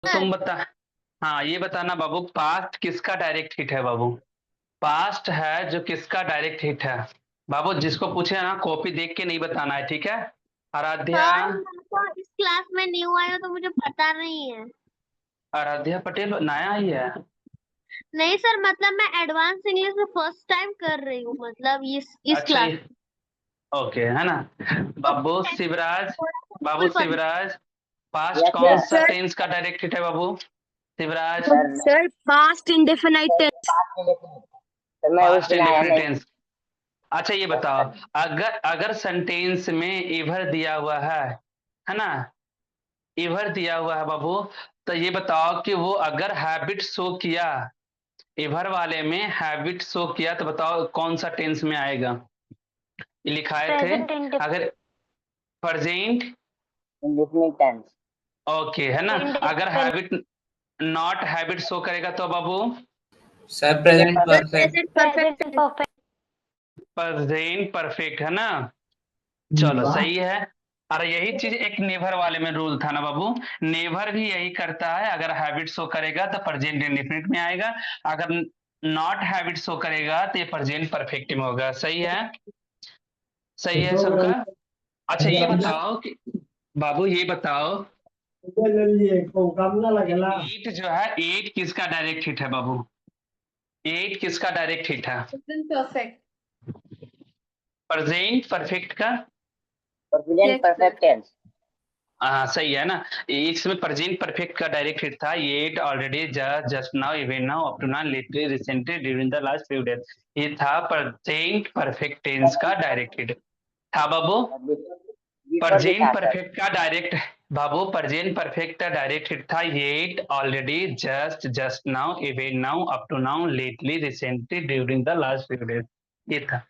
तुम बता। हाँ, ये बताना बाबू, पास्ट किसका डायरेक्ट हिट है बाबू? पास्ट है जो किसका डायरेक्ट हिट है। बाबू जिसको पूछे ना, कॉपी देख के नहीं बताना है, ठीक है? आराध्या। सर मैं तो इस क्लास में न्यू आई हूँ तो मुझे पता नहीं है। आराध्या पटेल नया ही है। नहीं सर, मतलब मैं एडवांस इंग्लिश में फर्स्ट टाइम कर रही हूँ, मतलब इस अच्छा क्लास ये ओके है ना। बाबू शिवराज। बाबू में। शिवराज, पास्ट यस कौन सर। सा सर टेंस का डायरेक्ट हिट है बाबू? Shivraj. Sir sir past indefinite tense. Past indefinite. Sir मैं वो पास्ट सुना है इंडेफिनिट नहीं। टेंस। अच्छा ये यस बताओ, सर। अगर अगर सेंटेंस में एवर दिया हुआ है ना? एवर दिया हुआ है बाबू, तो ये बताओ कि वो अगर हैबिट शो किया, एवर वाले में हैबिट शो किया, तो बताओ कौन सा टेंस में आएगा? ये लिखाए थे। Present indefinite. अगर प्रेजेंट, इंडेफिनिट टेंस। ओके है ना। अगर हैबिट, नॉट हैबिट शो करेगा तो बाबू sir present present sir perfect. Perfect. Present perfect present perfect. Present perfect है ना। चलो सही है। और यही चीज एक नेवर वाले में रूल था ना बाबू। नेवर भी यही करता है, अगर हैबिट शो करेगा तो प्रेजेंट इंडेफिनिट में आएगा। अगर नॉट हैबिट शो करेगा तो ये प्रेजेंट परफेक्ट में होगा। सही है? सही है सबका? अच्छा ये बताओ कि बाबू ये बताओ, एट जो है, एट किसका डायरेक्ट हिट है बाबू? एट किसका डायरेक्ट हिट है? परफेक्ट। प्रेजेंट परफेक्ट का। Present perfect tense. हाँ सही है ना। इसमें प्रेजेंट परफेक्ट का डायरेक्ट हिट था, yet, already, just, just now, even now, up to now, lately, recently, during the last few days. ये था प्रेजेंट परफेक्ट टेंस का डायरेक्ट हिट था बाबू। बिफोर भी प्रेजेंट था सर। परफेक्ट का डायरेक्ट, बाबू प्रेजेंट परफेक्ट का डायरेक्ट हिट था, yet, already, just, just now, even now, up to now, lately, recently, during the last few days. ये था।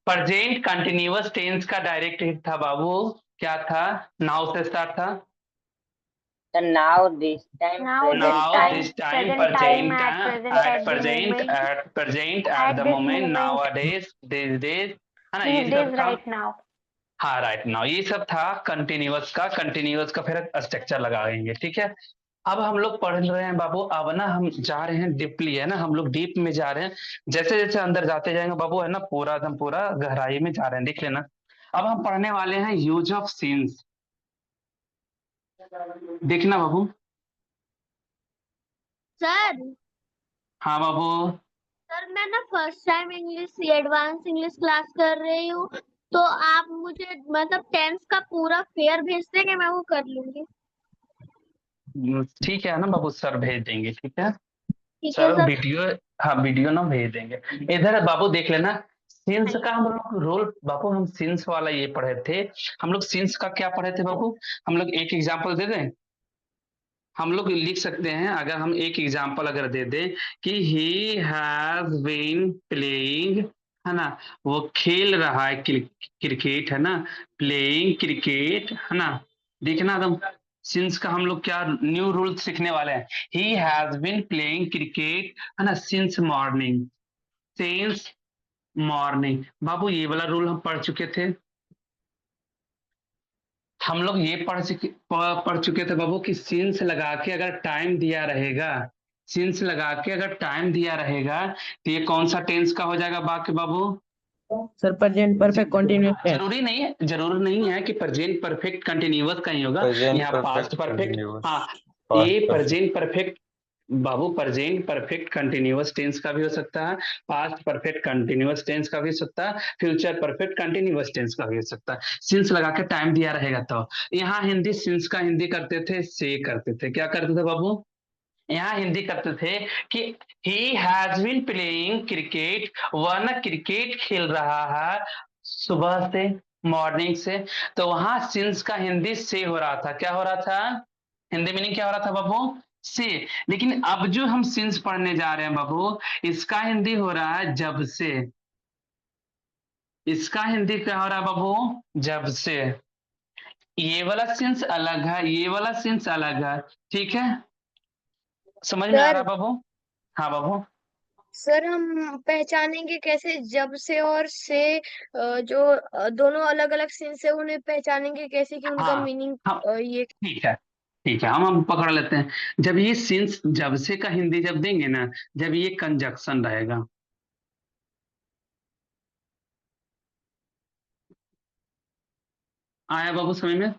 प्रेजेंट कंटिन्यूअस टेंस का डायरेक्ट हिट था बाबू, क्या था? नाउ से स्टार्ट था। Sir now this time now this present Now time. this time present time, present, at present, at at the present, moment, at present, at at the this moment, moment, nowadays, these days, है ना, these ये सब days, था। Right now. हाँ right now, ये सब था continuous का। कंटिन्यूअस का फिर स्ट्रक्चर लगाएंगे, ठीक है? अब हम लोग पढ़ रहे हैं बाबू, अब ना हम जा रहे हैं डीपली, है ना, हम लोग डीप में जा रहे हैं। जैसे जैसे अंदर जाते जाएंगे बाबू, है ना, पूरा एकदम पूरा गहराई में जा रहे हैं, देख लेना। अब हम पढ़ने वाले हैं यूज ऑफ सीन्स। देखना बाबू। सर हाँ बाबू। सर मैं ना first time English advance English class कर रही हूँ, तो आप मुझे मतलब टेंस का पूरा फेयर भेज देंगे, मैं वो कर लूंगी। ठीक है ना बाबू, सर भेज देंगे, ठीक है। ठीक है सर सर। वीडियो, हाँ वीडियो ना भेज देंगे। इधर बाबू देख लेना। सिंस का हम लोग रोल बाबू, हम सिंस वाला ये पढ़े थे। हम लोग सिंस का क्या पढ़े थे बाबू? हम लोग एक एग्जांपल दे दें। हम लोग लिख सकते हैं, अगर हम एक एग्जांपल अगर दे दें कि ही हैज बीन प्लेइंग, है ना, वो खेल रहा है क्रिकेट, है ना, प्लेइंग क्रिकेट, है ना। देखना एकदम, सिंस का हम लोग क्या न्यू रूल सीखने वाले हैं। He has been playing cricket, है ना, सिंस मॉर्निंग। सिंस मॉर्निंग बाबू, ये वाला रूल हम पढ़ चुके थे। हम लोग ये पढ़ चुके थे बाबू कि सिंस लगा के अगर टाइम दिया रहेगा, सिंस लगा के अगर टाइम दिया रहेगा, तो ये कौन सा टेंस का हो जाएगा बाकी बाबू? Sir present perfect continuous tense. जरूरी नहीं है कि प्रेजेंट परफेक्ट कंटिन्यूअस का ही होगा। प्रेजेंट यहाँ परफेक्ट पास्ट परफेक्ट, कंटिन्यूअस, हाँ, ये पास्ट परफेक्ट। प्रेजेंट परफेक्ट बाबू, प्रेजेंट परफेक्ट कंटिन्यूअस टेंस का भी हो सकता है, पास्ट परफेक्ट कंटिन्यूअस टेंस का भी हो सकता है, फ्यूचर परफेक्ट कंटिन्यूअस टेंस का भी हो सकता है। सिंस लगा के टाइम दिया रहेगा तो। यहाँ हिंदी सिंस का हिंदी करते थे, से करते थे, क्या करते थे बाबू? यहाँ हिंदी करते थे कि he has been playing cricket, वह ना क्रिकेट खेल रहा है सुबह से, मॉर्निंग से। तो वहां सिंस का हिंदी से हो रहा था, क्या हो रहा था? हिंदी मीनिंग क्या हो रहा था बाबू? से। लेकिन अब जो हम सिंस पढ़ने जा रहे हैं बाबू, इसका हिंदी हो रहा है जब से। इसका हिंदी क्या हो रहा है बाबू? जब से। ये वाला सिंस अलग है, ये वाला सिंस अलग है, ठीक है? समझ में आ रहा सर है बाबू? हाँ बाबू। सर हम पहचानेंगे कैसे जब से और से, जो दोनों अलग अलग सेंस है उन्हें पहचानेंगे कैसे कि उनका हाँ मीनिंग हाँ ये। ठीक है। ठीक है, हम पकड़ लेते हैं। जब ये सिंस जब से का हिंदी जब देंगे ना, जब ये कंजक्शन रहेगा, आया बाबू समझ में?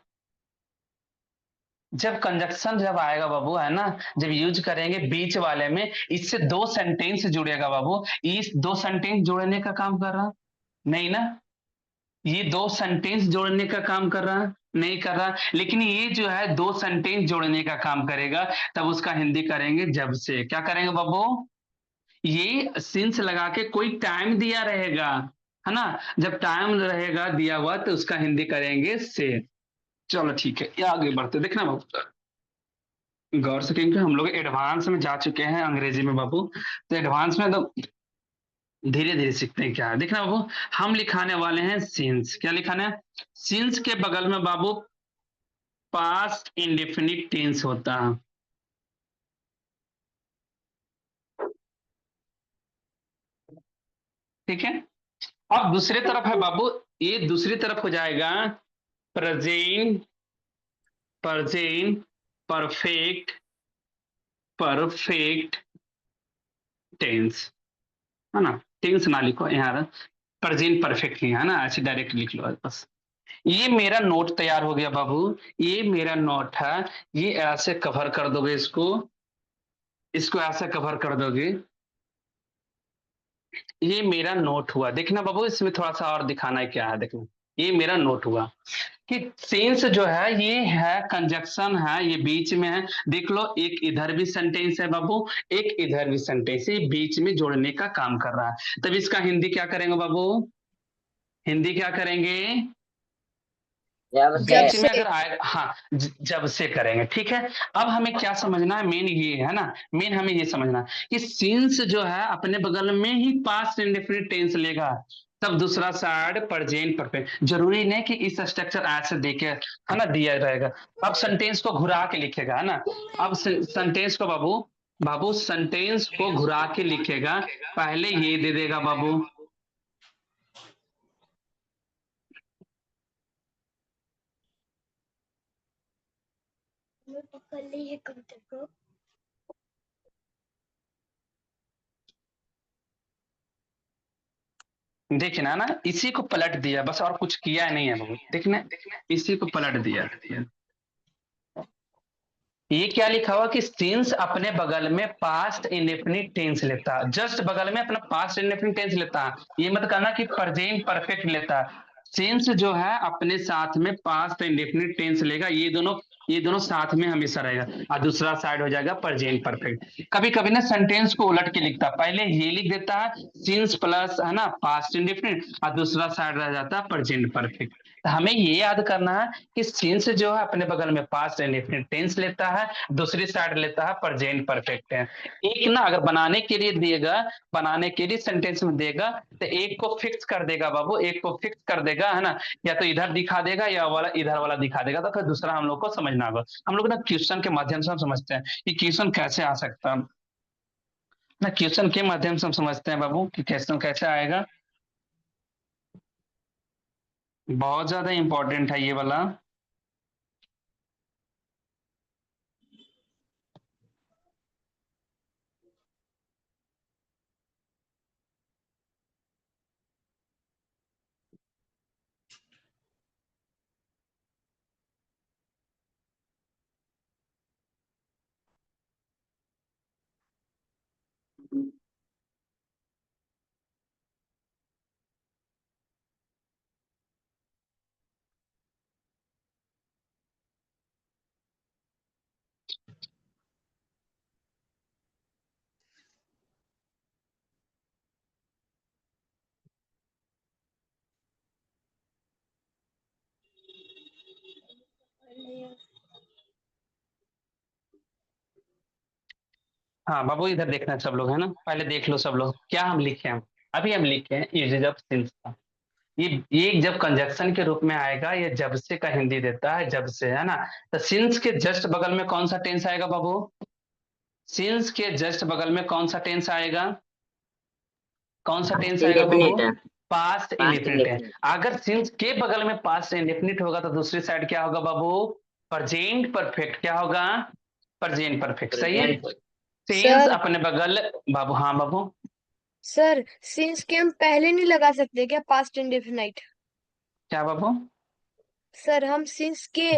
जब कंजक्शन जब आएगा बाबू, है ना, जब यूज करेंगे बीच वाले में, इससे दो सेंटेंस जुड़ेगा बाबू। इस दो सेंटेंस जोड़ने का काम कर रहा नहीं ना, ये दो सेंटेंस जोड़ने का काम कर रहा नहीं कर रहा, लेकिन ये जो है दो सेंटेंस जोड़ने का काम करेगा, तब उसका हिंदी करेंगे जब से। क्या करेंगे बाबू? ये सिंस लगा के कोई टाइम दिया रहेगा, है ना, जब टाइम रहेगा दिया हुआ तो उसका हिंदी करेंगे से। चलो ठीक है, ये आगे बढ़ते, देखना बाबू गौर से, क्योंकि हम लोग एडवांस में जा चुके हैं अंग्रेजी में बाबू, तो एडवांस में तो धीरे धीरे सीखते हैं। क्या है देखना बाबू, हम लिखाने वाले हैं सिंस। क्या लिखाना है? सिंस के बगल में बाबू पास्ट इंडेफिनिट टेंस होता है। ठीक है, अब दूसरी तरफ है बाबू, ये दूसरी तरफ हो जाएगा present, present perfect, perfect tense, है ना। टेंस ना लिखो यहाँ, प्रेजेंट परफेक्ट लिखा है ना, ऐसे डायरेक्ट लिख लो बस। ये मेरा नोट तैयार हो गया बाबू, ये मेरा नोट है। ये ऐसे कवर कर दोगे इसको, इसको ऐसे कवर कर दोगे। ये मेरा नोट हुआ, देखना बाबू इसमें थोड़ा सा और दिखाना है क्या है, देखना। ये मेरा नोट हुआ कि सेंस जो है ये है कंजक्शन है, ये बीच में है। देख लो, एक इधर भी सेंटेंस है बाबू, एक इधर भी सेंटेंस, ये बीच में जोड़ने का काम कर रहा है। तब इसका हिंदी क्या करेंगे बाबू? हिंदी क्या करेंगे? जब जब बीच से। में से। अगर आए, हाँ, जब से करेंगे। ठीक है, अब हमें क्या समझना है, मेन ये है ना, मेन हमें ये समझना है कि सिंस जो है अपने बगल में ही पास्ट इंडेफिनिट टेंस लेगा, तब दूसरा साइड प्रेजेंट परफेक्ट। जरूरी नहीं कि इस स्ट्रक्चर ऐसे देके, है ना, दिया रहेगा। अब सेंटेंस को घुरा के लिखेगा, है ना। अब सेंटेंस को बाबू, बाबू सेंटेंस को घुरा के लिखेगा। पहले ये दे देगा बाबू, पकड़ ली है कंप्यूटर को। देखना ना, इसी को पलट दिया बस, और कुछ किया नहीं है बाबू, देखना, इसी को पलट दिया। ये क्या लिखा हुआ कि सिंस अपने बगल में पास्ट इंडेफिनिट टेंस लेता है, जस्ट बगल में अपना पास्ट इंडेफिनिट टेंस लेता है। ये मत करना कि प्रेजेंट परफेक्ट लेता है। सिंस जो है अपने साथ में पास्ट इंडेफिनिट टेंस लेगा, ये दोनों साथ में हमेशा रहेगा, और दूसरा साइड हो जाएगा प्रेजेंट परफेक्ट। कभी कभी ना सेंटेंस को उलट के लिखता है, पहले ये लिख देता है सिंस प्लस, है ना, पास्ट इंडेफिनिट, और दूसरा साइड रह जाता है प्रेजेंट परफेक्ट। तो हमें ये याद करना है कि सिंस जो है अपने बगल में पास्ट इंडेफिनिट टेंस लेता है, दूसरी साइड लेता है प्रेजेंट परफेक्ट टेंस। एक ना अगर बनाने के लिए देगा, बनाने के लिए सेंटेंस में देगा, तो एक को फिक्स कर देगा बाबू, एक को फिक्स कर देगा, है ना, या तो इधर दिखा देगा या वाला इधर वाला दिखा देगा, तो फिर दूसरा हम लोग को समझना होगा। हम लोग ना क्वेश्चन के माध्यम से हम समझते हैं कि क्वेश्चन कैसे आ सकता है ना, क्वेश्चन के माध्यम से हम समझते हैं बाबू कि क्वेश्चन कैसे आएगा। बहुत ज्यादा इंपॉर्टेंट है ये वाला। हाँ बाबू, इधर देखना सब लोग, है ना, पहले देख लो सब लोग क्या हम लिखे हैं। अभी हम लिखे हैं यूजेज ऑफ सिंस का। ये जब कंजक्शन के रूप में आएगा, ये जब से का हिंदी देता है, जब से, है ना। तो सिंस के जस्ट बगल में कौन सा टेंस आएगा बाबू? सिंस के जस्ट बगल में कौन सा टेंस आएगा? कौन सा टेंस आएगा बाबू? इंडेफिनिट है। पास्ट पास्ट इंडेफिनिट है। इंडेफिनिट। अगर सिंस के बगल में पास्ट इंडेफिनिट होगा तो दूसरी साइड क्या होगा बाबू? प्रेजेंट परफेक्ट क्या होगा? प्रेजेंट परफेक्ट, सही है। प्रेजेंट सिंस सर अपने बगल, बाबू हाँ बाबू, सर सिंस के हम पहले नहीं लगा सकते क्या पास्ट इंडेफिनाइट? क्या बाबू? सर हम सिंस के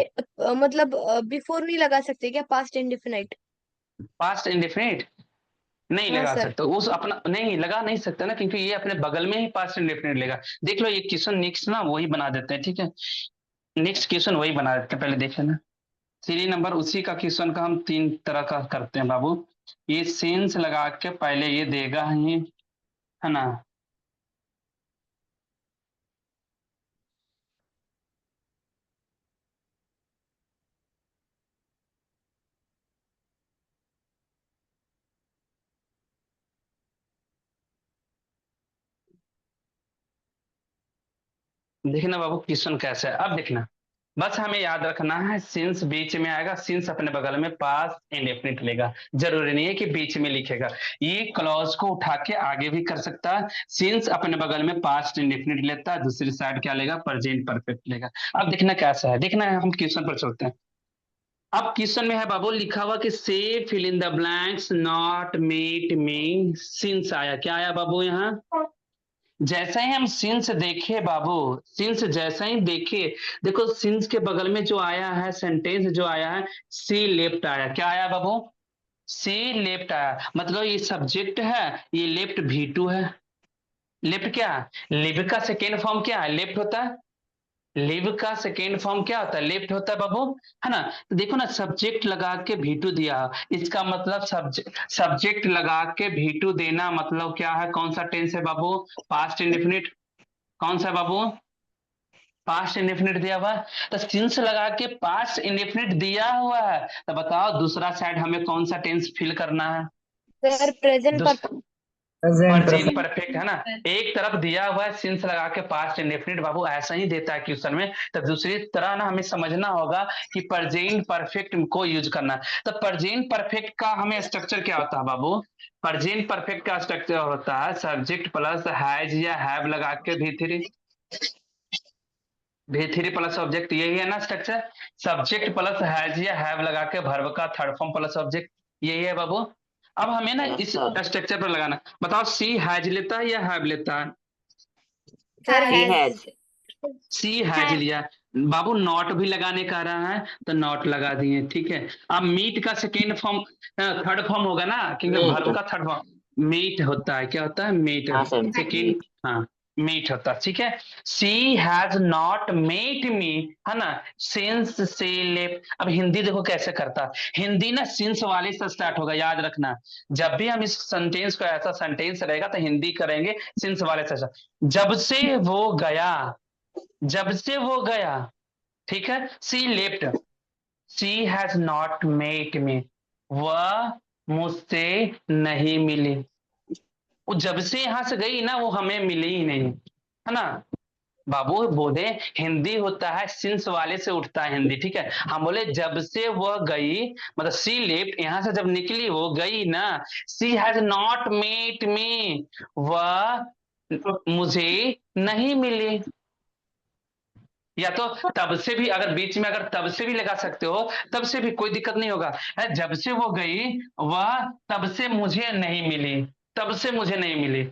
मतलब बिफोर नहीं लगा सकते क्या पास्ट इंडेफिनाइट? पास्ट इंडेफिनिट नहीं हाँ लगा सर। सकते, उस अपना नहीं लगा नहीं सकते ना, क्योंकि ये अपने बगल में ही पास्ट इंडेफिनिट लेगा। देख लो ये क्वेश्चन नेक्स्ट ना वही बना देते हैं, ठीक है। नेक्स्ट क्वेश्चन वही बना देते हैं, पहले देख लेना। 3 नंबर उसी का क्वेश्चन का हम 3 तरह का करते हैं बाबू। ये सिंस लगा के पहले ये देगा ही, है ना। देखना बाबू क्वेश्चन कैसा है, अब देखना। बस हमें याद रखना है सिंस बीच में आएगा, सिंस अपने बगल में पास्ट इंडेफिनिट लेगा। जरूरी नहीं है कि बीच में लिखेगा, ये क्लॉज को उठा के आगे भी कर सकता है। सिंस अपने बगल में पास्ट इंडेफिनिट लेता है, दूसरी साइड क्या लेगा? प्रेजेंट परफेक्ट लेगा। अब देखना कैसा है, देखना है, हम क्वेश्चन पर चलते हैं। अब क्वेश्चन में है बाबू लिखा हुआ कि से fill in the blanks not met me since आया, क्या आया बाबू यहाँ? जैसा ही हम सिंस देखे बाबू, सिंस जैसा ही देखे, देखो सिंस के बगल में जो आया है सेंटेंस जो आया है, सी लेफ्ट आया, क्या आया बाबू? सी लेफ्ट आया, मतलब ये सब्जेक्ट है, ये लेफ्ट V2 है। लेफ्ट क्या? लिव का सेकेंड फॉर्म क्या है? लेफ्ट होता है। लिव का सेकेंड फॉर्म क्या होता है? लेफ्ट होता है बाबू, है ना। तो देखो ना सब्जेक्ट लगा के V2 दिया, इसका मतलब सब्जेक्ट लगा के V2 देना मतलब क्या है? कौन सा टेंस है बाबू? Past indefinite. कौन सा बाबू? पास्ट इंडेफिनिट दिया हुआ है। तो सिंस लगा के पास्ट इंडेफिनिट दिया हुआ है, तो बताओ दूसरा साइड हमें कौन सा टेंस फिल करना है? सर प्रेजेंट प्रेजेंट परफेक्ट, है ना। एक तरफ दिया हुआ है सिंस लगा के पास्ट इंडेफिनिट, बाबू ऐसा ही देता है क्वेश्चन में। तो दूसरी तरह ना हमें समझना होगा कि प्रेजेंट परफेक्ट को यूज करना है। तो प्रेजेंट परफेक्ट का हमें स्ट्रक्चर क्या होता है बाबू? प्रेजेंट परफेक्ट का स्ट्रक्चर होता है सब्जेक्ट प्लस हैज या हैव लगा के V3 प्लस ऑब्जेक्ट, यही है ना स्ट्रक्चर। सब्जेक्ट प्लस हैज या हैव लगा के वर्ब का थर्ड फॉर्म प्लस ऑब्जेक्ट, यही है बाबू। अब हमें ना इस सर स्ट्रक्चर पर लगाना, बताओ सी हैज लेता है या हैव लेता है? Sir she has. Has she has है। लिया। बाबू नॉट भी लगाने का रहा है तो नॉट लगा दिए, ठीक है। अब मीट का सेकेंड फॉर्म थर्ड फॉर्म होगा ना, क्योंकि मीट। वर्ब का थर्ड फॉर्म मीट होता है, क्या होता है? मीट। हाँ सर सेकेंड, हाँ मीट होता है, ठीक है। सी हैज नॉट मेट मी, है ना, सिंस सी लेफ्ट। अब हिंदी देखो कैसे करता है, हिंदी ना सिंस वाले से स्टार्ट होगा, याद रखना। जब भी हम इस सेंटेंस को, ऐसा सेंटेंस रहेगा तो हिंदी करेंगे सिंस वाले से start। जब से वो गया, जब से वो गया, ठीक है। She left, she has not met me, वह मुझसे नहीं मिली। वो जब से यहां से गई ना वो हमें मिली ही नहीं, है ना। बाबू बोले हिंदी होता है सिंस वाले से उठता है हिंदी, ठीक है। हम बोले जब से वह गई, मतलब सी लेफ्ट, यहां से जब निकली वो गई ना, सी हैज नॉट मेट मी, वह मुझे नहीं मिली। या तो तब से भी, अगर बीच में अगर तब से भी लगा सकते हो, तब से भी कोई दिक्कत नहीं होगा। जब से वो गई वह तब से मुझे नहीं मिली, तब से मुझे नहीं मिली।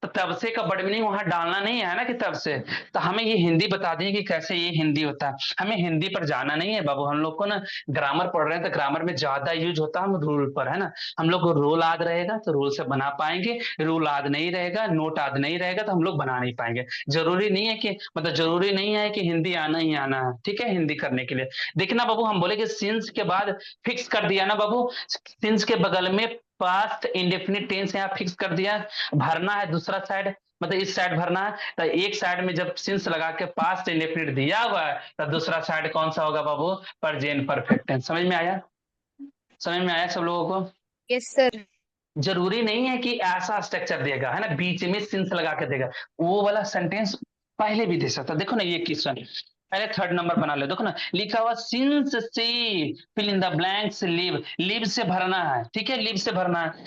तो तब से का बड़ मीनिंग वहां डालना नहीं है ना कि तब से। तो हमें ये हिंदी बता दी कि कैसे ये हिंदी होता है। हमें हिंदी पर जाना नहीं है बाबू, हम लोग को ना ग्रामर पढ़ रहे हैं तो ग्रामर में ज्यादा यूज होता है हम रूल पर, है ना। हम लोग को रूल याद रहेगा तो रूल से बना पाएंगे, रूल याद नहीं रहेगा, नोट याद नहीं रहेगा तो हम लोग बना नहीं पाएंगे। जरूरी नहीं है कि, मतलब जरूरी नहीं है कि हिंदी आना ही आना है, ठीक है। हिंदी करने के लिए देखना बाबू, हम बोले कि सिंस के बाद फिक्स कर दिया ना बाबू, सिंस के बगल में पास्ट इंडेफिनिट टेंस यहाँ फिक्स कर दिया। भरना है दूसरा साइड, मतलब इस साइड भरना है। तो एक साइड में जब सिंस लगा के पास्ट इंडेफिनिट दिया हुआ है तो दूसरा साइड कौन सा होगा बाबू? Present perfect tense. समझ में आया? समझ में आया सब लोगों को? Yes sir. जरूरी नहीं है कि ऐसा स्ट्रक्चर देगा, है ना, बीच में सिंस लगा के देगा। वो वाला सेंटेंस पहले भी दे सकता। देखो ना ये क्वेश्चन पहले 3rd नंबर बना लो, देखो ना लिखा हुआ since see fill in the blanks live, live से भरना है, ठीक है, लिव से भरना है।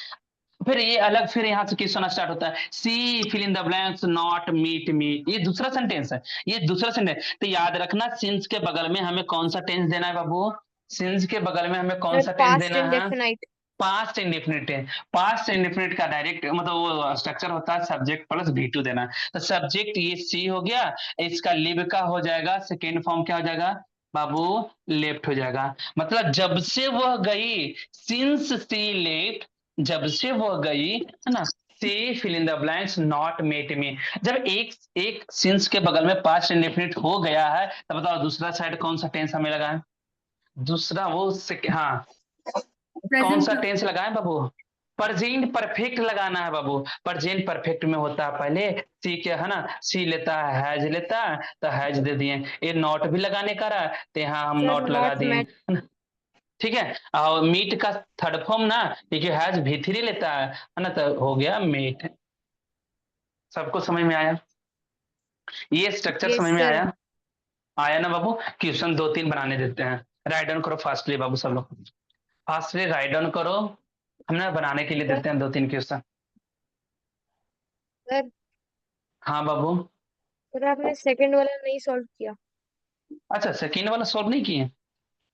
फिर ये अलग, फिर यहाँ से क्वेश्चन स्टार्ट होता है, she fill in the blanks not meet me, ये दूसरा सेंटेंस है, ये दूसरा सेंटेंस। तो याद रखना सिंस के बगल में हमें कौन सा टेंस देना है बाबू, सिंस के बगल में हमें कौन सा टेंस पास्ट देना है, indefinite. Past indefinite tense. Past indefinite का डायरेक्ट मतलब वो स्ट्रक्चर होता है सब्जेक्ट प्लस V2 देना। तो सब्जेक्ट ये सी हो गया, इसका लिव का हो जाएगा, सेकेंड फॉर्म क्या हो जाएगा बाबू, लेफ्ट हो जाएगा। मतलब जब से वह गई, सिंस सी लेफ्ट, जब से वह गई है ना, she fill in the blanks not met me. जब एक एक सिंस के बगल में पास्ट इंडेफिनिट हो गया है, तब बताओ दूसरा साइड कौन सा टेंस हमें लगा है, दूसरा वो हाँ कौन सा टेंस लगाए बाबू, प्रेजेंट परफेक्ट लगाना है बाबू। प्रेजेंट परफेक्ट में होता है पहले सी के, है ना, सी लेता है, हैज लेता है, तो हैज दे दिए। ये नॉट भी लगाने का रहा तो यहाँ हम सर नॉट लगा नॉट दिए, मैट। है ना? ठीक है। और मीट का थर्ड फॉर्म ना, क्योंकि हैज V3 लेता है ना, तो हो गया मीट। सबको समझ में आया, ये स्ट्रक्चर समझ यस में सर। आया, आया ना बाबू। क्वेश्चन 2-3 बनाने देते हैं, राइट डाउन करो फास्टली बाबू, सब लोग फास्टली राइट डाउन करो, हमने बनाने के लिए सर देते हैं 2-3 क्वेश्चन। सर हाँ बाबू। सर आपने सेकंड वाला नहीं सॉल्व किया। अच्छा सेकेंड वाला सॉल्व नहीं किए,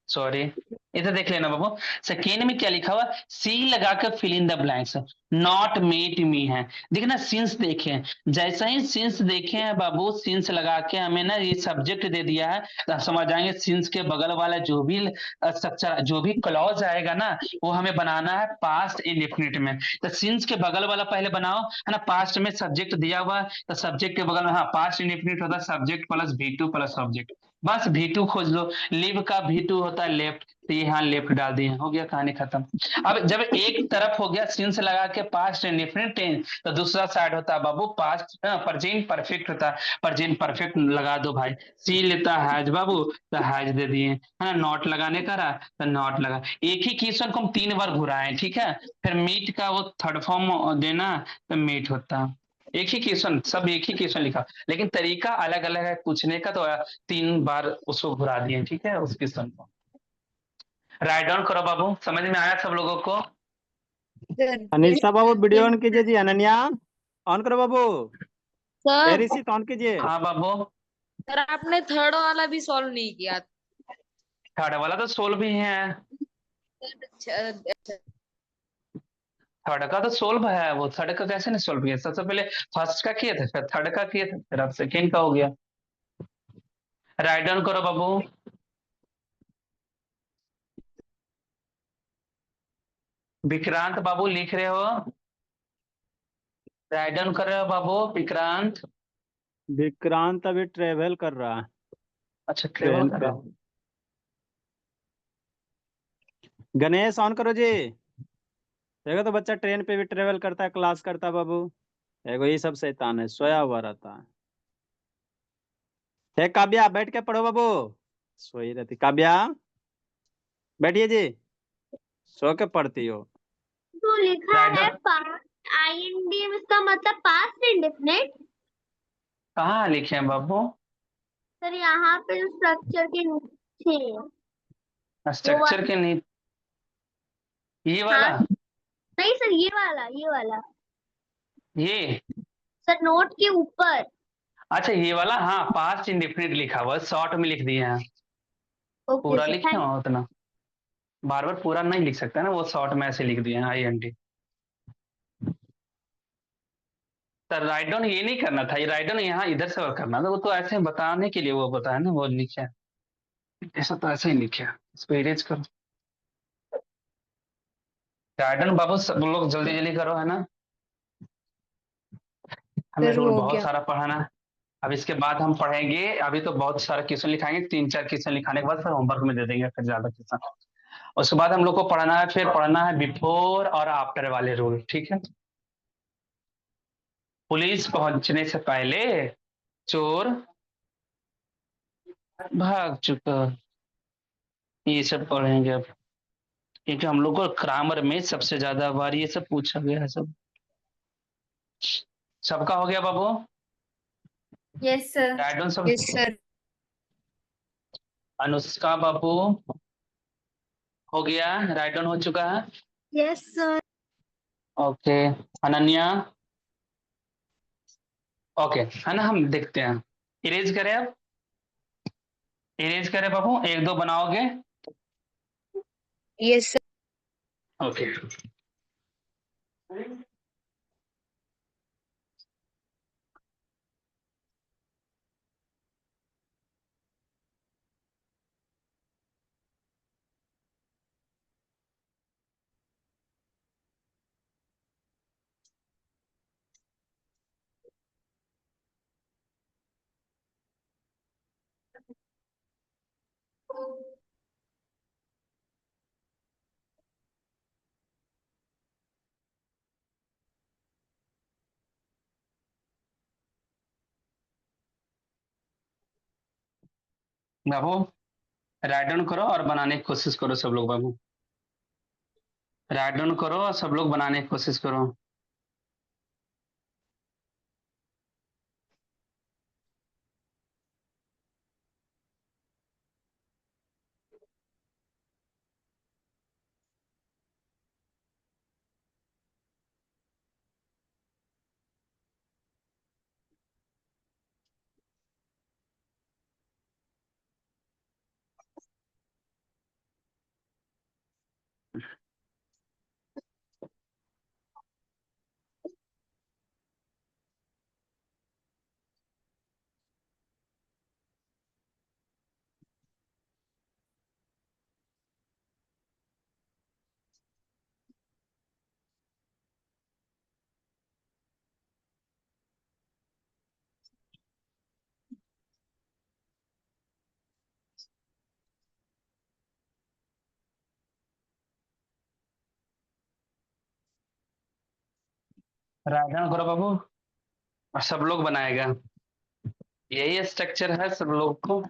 सॉरी। इधर देख लेना बाबू, सेकेंड में क्या लिखा हुआ, सी लगाकर fill in the blanks, not met me है। देखना सिंस देखे, जैसा ही सिंस देखे हैं बाबू, सिंस लगा के हमें ना ये सब्जेक्ट दे दिया है, तो हम समझ जाएंगे सिंस के बगल वाला जो भी स्ट्रक्चर, जो भी क्लॉज आएगा ना, वो हमें बनाना है पास्ट इंडेफिनिट में। तो सिंस के बगल वाला पहले बनाओ, है ना, पास्ट में सब्जेक्ट दिया हुआ है, तो सब्जेक्ट के बगल में हाँ पास्ट इंडेफिनिट होता है subject plus V2 plus subject, बस V2 खोज लो। लिव का V2 होता है लेफ्ट, तो यहाँ लेफ्ट डाल दिए, हो गया कहानी खत्म। अब जब एक तरफ हो गया सिंस लगा के पास्ट इंडेफिनिट टेंस, तो दूसरा साइड होता है बाबू पास्ट प्रेजेंट परफेक्ट होता है, प्रेजेंट परफेक्ट लगा दो भाई। सी लेता है हैज बाबू, तो हैज दे दिए, है ना, नॉट लगाने का रहा तो नॉट लगा। एक ही क्वेश्चन को हम 3 बार घुराए, ठीक है। फिर मीट का वो थर्ड फॉर्म देना, तो मीट होता है। एक ही क्वेश्चन, सब एक ही क्वेश्चन लिखा, लेकिन तरीका अलग अलग है पूछने का, तो 3 बार उसको घुरा दिए, ठीक है, उस क्वेश्चन को। राइट डाउन करो बाबू, समझ में आया सब लोगों को। Sir Anisha Babu video on कीजिए जी, अनन्या ऑन करो बाबू, सर ऋषित ऑन कीजिए। हाँ बाबू, सर आपने थर्ड वाला भी सॉल्व नहीं किया। थर्ड वाला तो सोल्व भी है, अच्छा, थर्ड का तो सोल्व है, वो थर्ड का कैसे नहीं सोल्व किया, सबसे पहले फर्स्ट का किए थे, फिर थर्ड का किए थे, फिर अब सेकेंड का हो गया। राइट डाउन करो बाबू। विक्रांत बाबू लिख रहे हो, राइट डाउन कर रहे हो बाबू विक्रांत। विक्रांत अभी ट्रेवल कर रहा है अच्छा ट्रेवल ट्रेन कर पे। रहा हूँ। गणेश ऑन करो जी। देखो तो बच्चा ट्रेन पे भी ट्रेवल करता है, क्लास करता है बाबू, देखो ये सब शैतान है, सोया हुआ रहता है। हे काव्या बैठ के पढ़ो बाबू, सोई रहती काव्या, बैठिए जी, सो के पढ़ती हो। तो लिखा राइट है डाउन पास्ट आईएनडी, इसका मतलब पास्ट इंडेफिनिट। कहाँ लिखे हैं बाबू, सर यहाँ पे जो स्ट्रक्चर के नीचे वो स्ट्रक्चर के नहीं, ये वाला, हाँ नहीं सर, ये वाला, ये वाला ये सर, नोट के ऊपर। अच्छा ये वाला, हाँ पास्ट इंडेफिनिट लिखा हुआ है, शॉर्ट में लिख दिए हैं, ओके पूरा सर, लिखे थैंक हो उतना, बार बार पूरा नहीं लिख सकता ना, वो शॉर्ट में ऐसे लिख दिए हैं INT। तो राइट डाउन ये नहीं करना था, ये राइट डाउन यहाँ इधर से और करना था, वो तो ऐसे बताने के लिए वो बताया ना, वो लिखे हैं। ऐसा तो ऐसे ही लिखे हैं, इसको इरेज करो। राइट डाउन बाबू सब लोग जल्दी जल्दी करो, है ना, हमें सर रूल हो बहुत गया। सारा पढ़ाना है। अब इसके बाद हम पढ़ेंगे, अभी तो बहुत सारा क्वेश्चन लिखाएंगे, 3-4 क्वेश्चन लिखाने के बाद फिर होमवर्क में दे देंगे फिर ज्यादा क्वेश्चन। उसके बाद हम लोग को पढ़ना है, फिर पढ़ना है बिफोर और आफ्टर वाले रूल, ठीक है। पुलिस पहुंचने से पहले चोर भाग चुका, ये सब पढ़ेंगे अब, क्योंकि हम लोग को ग्रामर में सबसे ज्यादा बार ये सब पूछा गया है सब। सबका हो गया बाबू, यस सर। राइट डाउन सब। Yes sir. अनुष्का बाबू हो गया, राइट डाउन हो चुका है। Yes sir. Okay. Ananya. Okay, है ना, हम देखते हैं। इरेज करें अब, इरेज करें बाबू, एक दो बनाओगे? Yes sir. ओके। बाबू राइट डाउन करो और बनाने की कोशिश करो सब लोग बाबू। राइट डाउन करो और सब लोग बनाने की कोशिश करो। राइट डाउन करो बाबू और सब लोग बनाएगा। यही स्ट्रक्चर है सब लोग को।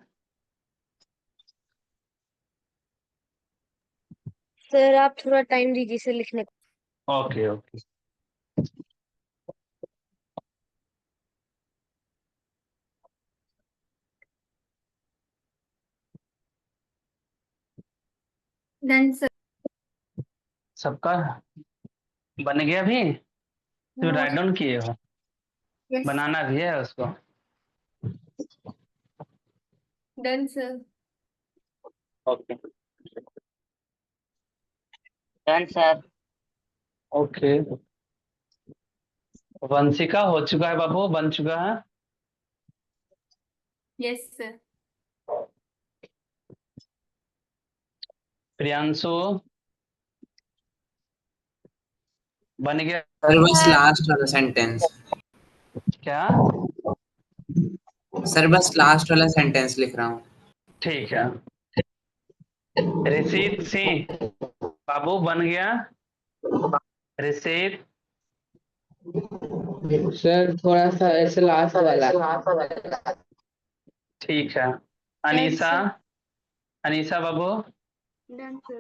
सर आप थोड़ा टाइम दीजिए इसे लिखने को। Okay okay. Done sir. सबका बन गया भी? तुम राइट डाउन किए हो? यस। बनाना भी है उसको? Done sir. Okay done sir. Okay. Vanshika हो चुका है बाबू, बन चुका है। Yes sir. प्रियांशु बन गया? सर बस लास्ट वाला सेंटेंस। क्या? सर बस लास्ट वाला सेंटेंस लिख रहा हूँ। ठीक है। ऋषित सिंह बाबू बन गया? ऋषित सर थोड़ा सा ऐसे लास्ट वाला। ठीक है। अनीसा, अनीसा बाबू डन सर।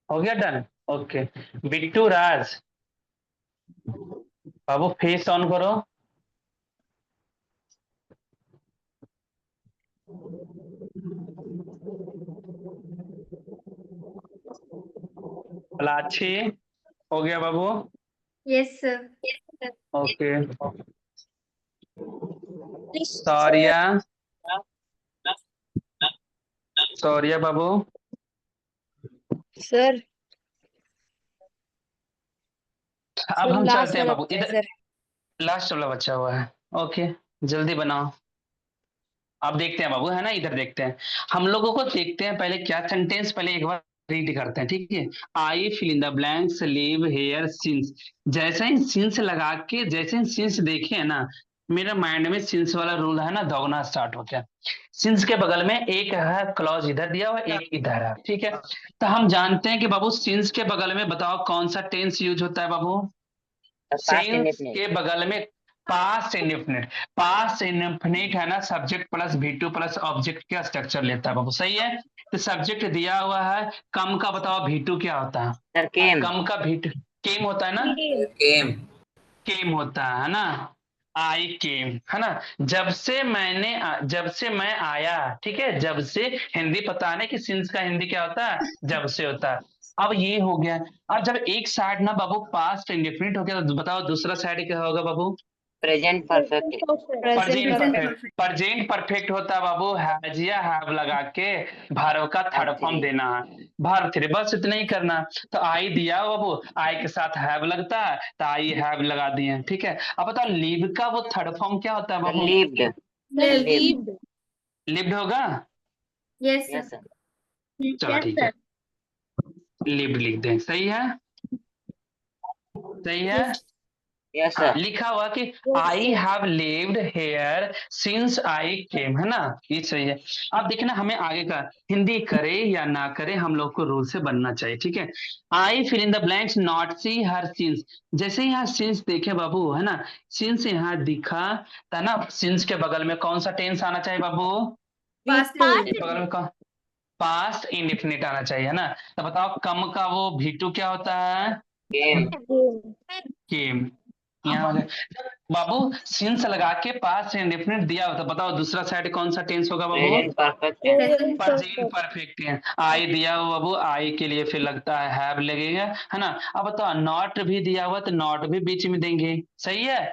हो गया डन? ओके। बिट्टू राज बाबू फेस ऑन करो। पलाची हो गया बाबू? Yes sir. Okay. Saurya, Saurya बाबू सर अब हम लास्ट चलते हैं वाला बाबू बचा है इधर। सर। लास्ट वाला बचा हुआ है। ओके जल्दी बनाओ। अब देखते हैं बाबू, है ना, इधर देखते हैं। हम लोगों को देखते हैं पहले क्या सेंटेंस, पहले एक बार रीड करते हैं, ठीक है। I fill in the blanks, live here since. जैसे ही सिंस लगा के, जैसे ही सिंस देखे है ना, मेरा माइंड में सिंस वाला रूल है ना दौड़ना स्टार्ट हो गया। सिंस के बगल में एक है क्लॉज इधर दिया हुआ, एक इधर है, ठीक है। तो हम जानते हैं कि बाबू सिंस के बगल में बताओ कौन सा टेंस यूज होता है बाबू? Past since indefinite. के बगल में पास्ट इंडेफिनिट। पास्ट इंडेफिनिट है ना, subject plus V2 plus object का स्ट्रक्चर लेता है बाबू, सही है। तो सब्जेक्ट दिया हुआ है, कम का बताओ V2 क्या होता है? सर केम। कम का V2 केम होता है ना? केम। केम होता है ना? आई केम, है ना। जब से मैं आया, ठीक है। जब से हिंदी पता नहीं कि सिंस का हिंदी क्या होता है, जब से होता है। अब ये हो गया। अब जब एक साइड ना बाबू पास्ट इंडेफिनिट हो गया तो बताओ दूसरा साइड क्या होगा बाबू? Present perfect present Present perfect. Present perfect होता है बाबू हैज या हैव लगा के वर्ब का थर्ड Verb फॉर्म three. देना है, वर्ब 3 बस इतना ही करना। तो आई दिया बाबू, आई के साथ हैव लगता है तो आई हैव लगा दिए, ठीक है। अब बताओ लिव का वो थर्ड फॉर्म क्या होता है बाबू? Lived. Lived. Lived. लिव्ड होगा? Yes, Yes, sir. sir. चलो ठीक है, लिव्ड लिख दें, सही है, सही है। Yes, हाँ, sir. लिखा हुआ कि I have lived here since I came, है ना, ये सही है। अब देखना हमें आगे का हिंदी करे या ना करे हम लोग को रूल से बनना चाहिए, ठीक है। I fill in the blanks not see her since, जैसे यहाँ सिंस देखे बाबू, है ना, सिंस यहाँ दिखा था ना, सिंस के बगल में कौन सा टेंस आना चाहिए बाबू? Past Past बगल में कौन? पास्ट इंडेफिनिट आना चाहिए, है ना। तो बताओ कम का वो V2 क्या होता है? Came. केम। यहाँ वाले बाबू सिंस लगा के पास्ट इंडेफिनिट दिया होता, बताओ दूसरा साइड कौन सा टेंस होगा बाबू? Present perfect. Present. Present perfect है। आई दिया हुआ बाबू, आई के लिए फिर लगता है हैव लगेगा, है ना। अब बताओ नॉट भी दिया हुआ तो नॉट भी बीच में देंगे, सही है।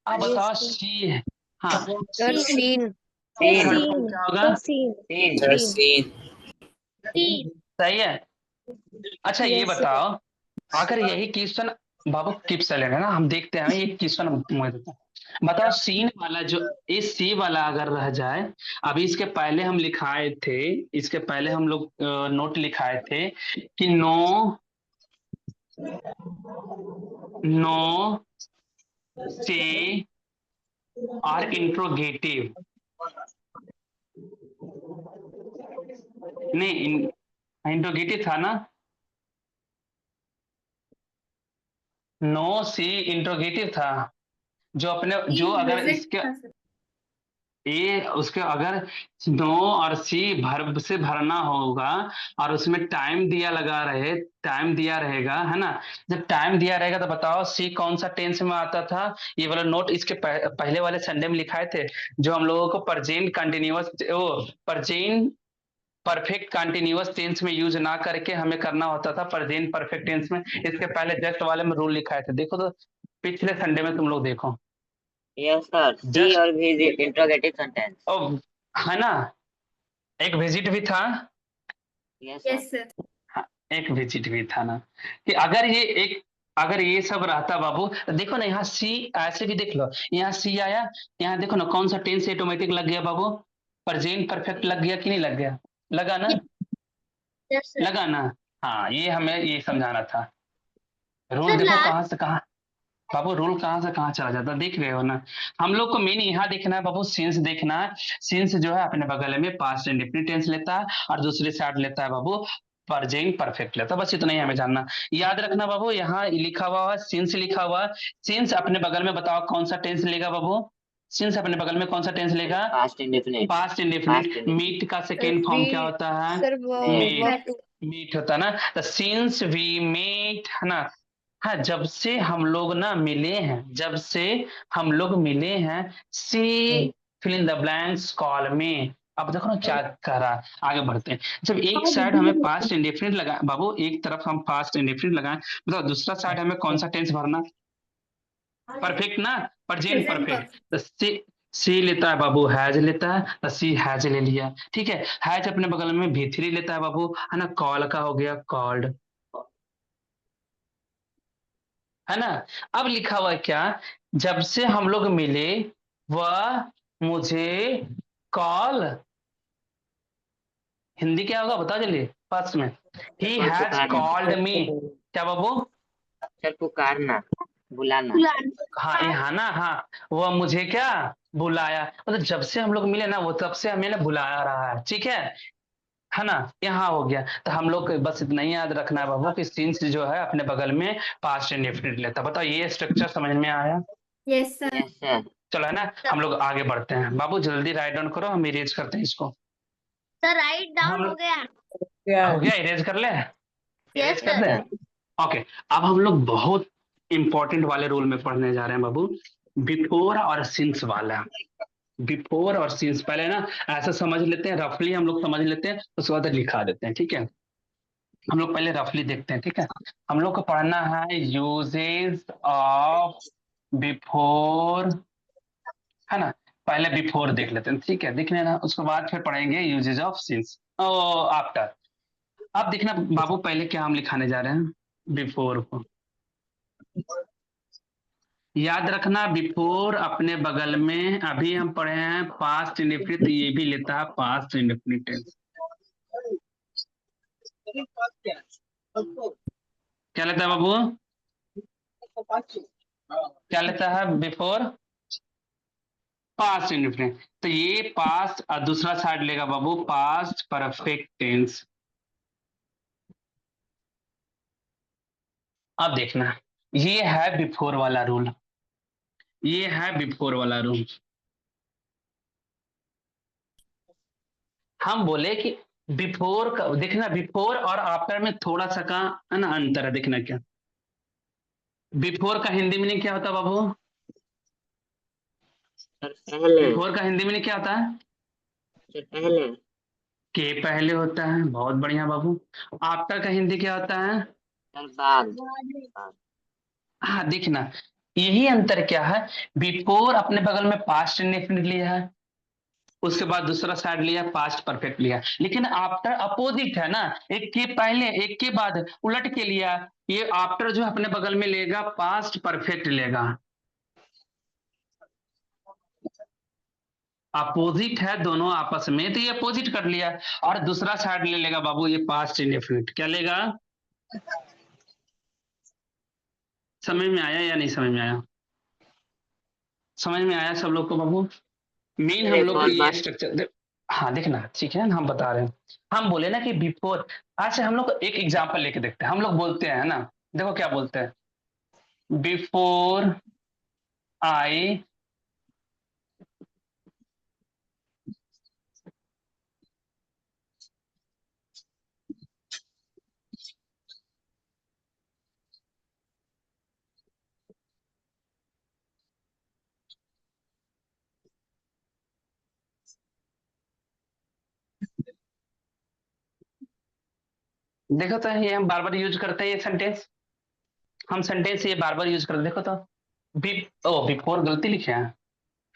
अब बताओ सी है, हाँ sir seen Seen. Third form क्या होगा? Seen. The scene. सही है। अच्छा ये बताओ अगर यही क्वेश्चन बाबू कीप साइलेंट है ना, हम देखते हैं ये क्वेश्चन मैं देता हूं। बताओ सीन वाला जो इस सी वाला अगर रह जाए, अभी इसके पहले हम लिखाए थे, इसके पहले हम लोग नोट लिखाए थे कि नो नो से और इंट्रोगेटिव, नहीं इंट्रोगेटिव था ना, नो सी इंट्रोगेटिव था, जो अपने जो अगर Visit इसके था, sir. ए उसके अगर नो और सी भर्ब से भरना होगा और उसमें टाइम दिया लगा रहे, टाइम दिया रहेगा, है ना। जब टाइम दिया रहेगा तो बताओ सी कौन सा टेंस में आता था? ये वाला नोट इसके पहले वाले संडे में लिखाए थे, जो हम लोगों को प्रेजेंट कंटिन्यूअस वो प्रेजेंट परफेक्ट कंटिन्यूअस टेंस में यूज ना करके हमें करना होता था प्रेजेंट परफेक्ट टेंस में। इसके पहले जस्ट वाले में रूल लिखाए थे, देखो तो पिछले संडे में तुम लोग देखो। Yes, sir. See Just- or visit. Interrogative sentence. ओ है ना, एक विजिट भी था, Yes, sir. Yes, sir. हाँ, एक विजिट भी था ना, कि अगर ये सब रहता बाबू तो देखो ना, यहाँ सी ऐसे भी देख लो, यहाँ सी आया, यहाँ देखो ना कौन सा टेंस ऑटोमेटिक लग गया बाबू? प्रेजेंट परफेक्ट लग गया कि नहीं लग गया? लगा ना, लगा ना। हाँ ये हमें ये समझाना था। रूल सर, देखो कहाँ से कहाँ बाबू, रूल कहाँ से कहाँ चला जाता, देख रहे हो ना। हम लोग को मेन यहाँ देखना है बाबू, सिंस देखना है। सिंस जो है अपने बगल में पास्ट इंडेफिनिट टेंस लेता है और दूसरी साइड लेता है बाबू प्रेजेंट परफेक्ट लेता है, बस इतना ही हमें जानना। याद रखना बाबू, यहाँ लिखा हुआ है सिंस लिखा हुआ, सिंस अपने बगल में बताओ कौन सा टेंस लेगा बाबू? सिंस अपने बगल में कौन सा टेंस लेगा? Past indefinite. Past indefinite. Meet का सेकेंड फॉर्म क्या होता है? सर मीट, मीट होता है ना। तो सिंस वी मीट, है ना। हाँ जब से हम लोग ना मिले हैं, जब से हम लोग मिले हैं, she fill in the blanks call में। अब देखो ना क्या कर रहा है, आगे बढ़ते हैं। जब एक साइड हमें पास्ट इंडेफिनिट लगा बाबू, एक तरफ हम पास्ट इंडेफिनिट लगाएं, मतलब दूसरा साइड हमें कौन सा टेंस भरना? परफेक्ट ना, प्रेजेंट Present परफेक्ट। तो सी लेता है बाबू, हैज लेता है, तो सी हैज ले लिया, ठीक है। हैज अपने बगल में V3 लेता है बाबू, है ना, कॉल का हो गया कॉल्ड, है ना। अब लिखा हुआ है क्या? जब से हम लोग मिले वह मुझे कॉल, हिंदी क्या होगा बताओ जल्दी फर्स्ट में। ही हैज कॉल्ड मी, क्या बाबू? Sir, पुकारना, बुलाना. हाँ यहाँ ना, हाँ वह मुझे क्या बुलाया, मतलब जब से हम लोग मिले ना वो तब से हमें ना बुलाया रहा है, ठीक है ना। यहाँ हो गया। तो हम लोग को बस इतना ही याद रखना है बाबू कि सिंस जो है अपने बगल में पास्ट इंडेफिनिट लेता है। बताओ ये स्ट्रक्चर समझ में आया? Yes, sir. Yes, sir. चलो है ना, हम लोग आगे बढ़ते हैं। बाबू जल्दी राइट डाउन करो, हम इरेज करते हैं इसको। सर राइट डाउन हम- हो गया। हो गया, इरेज कर ले, इरेज यस कर सर। दे। ओके, अब हम लोग बहुत इंपॉर्टेंट वाले रूल में पढ़ने जा रहे हैं बाबू, बिफोर और सिंस वाला। बिफोर और सिंस पहले ना ऐसा समझ लेते हैं, रफली हम लोग समझ लेते हैं, उसके बाद लिखा देते हैं, ठीक है। हम लोग पहले रफली देखते हैं, ठीक है। हम लोग को पढ़ना है यूजेस ऑफ बिफोर, है ना। पहले बिफोर देख लेते हैं, ठीक है, देख लेना, उसके बाद फिर पढ़ेंगे uses of since or after. अब देखना बाबू, पहले क्या हम लिखाने जा रहे हैं, बिफोर को याद रखना। बिफोर अपने बगल में, अभी हम पढ़े हैं पास्ट इंडेफिनिट, ये भी लेता है पास्ट इंडेफिनिट टेंस। क्या लेता है बाबू, क्या लेता है बिफोर, पास्ट इंडेफिनिट। तो ये पास्ट, और दूसरा साइड लेगा बाबू पास्ट परफेक्ट टेंस। अब देखना, ये है बिफोर वाला रूल, ये है बिफोर वाला रूल। हम बोले कि बिफोर का देखना, बिफोर और आफ्टर में थोड़ा सा का है ना अंतर है, देखना क्या। बिफोर का हिंदी मीनिंग क्या होता है बाबू, सर पहले, बिफोर का हिंदी मीनिंग क्या होता है, सर पहले, के पहले होता है, बहुत बढ़िया बाबू। आफ्टर का हिंदी क्या होता है, सर बाद। हाँ देखना, यही अंतर क्या है, बिफोर अपने बगल में पास्ट इंडेफिनिट लिया है, उसके बाद दूसरा साइड लिया पास्ट परफेक्ट लिया, लेकिन आफ्टर अपोजिट है ना, एक के पहले एक के बाद उलट के लिया। ये आफ्टर जो अपने बगल में लेगा पास्ट परफेक्ट लेगा, अपोजिट है दोनों आपस में, तो ये अपोजिट कर लिया, और दूसरा साइड ले लेगा बाबू ये पास्ट इंडेफिनिट, क्या लेगा। समझ में आया या नहीं समझ में आया, समझ में आया सब लोग को बाबू। मेन हम एक लोग को और ये बात, स्ट्रक्चर, हाँ देखना, ठीक है ना, हम बता रहे हैं। हम बोले ना कि बिफोर, आज से हम लोग एक एग्जांपल लेके देखते हैं। हम लोग बोलते हैं ना, देखो क्या बोलते हैं, बिफोर आई देखो तो ये हम बार बार यूज करते हैं ये सेंटेंस, हम सेंटेंस ये बार बार यूज करते हैं, देखो तो बिफोर गलती लिखे हैं,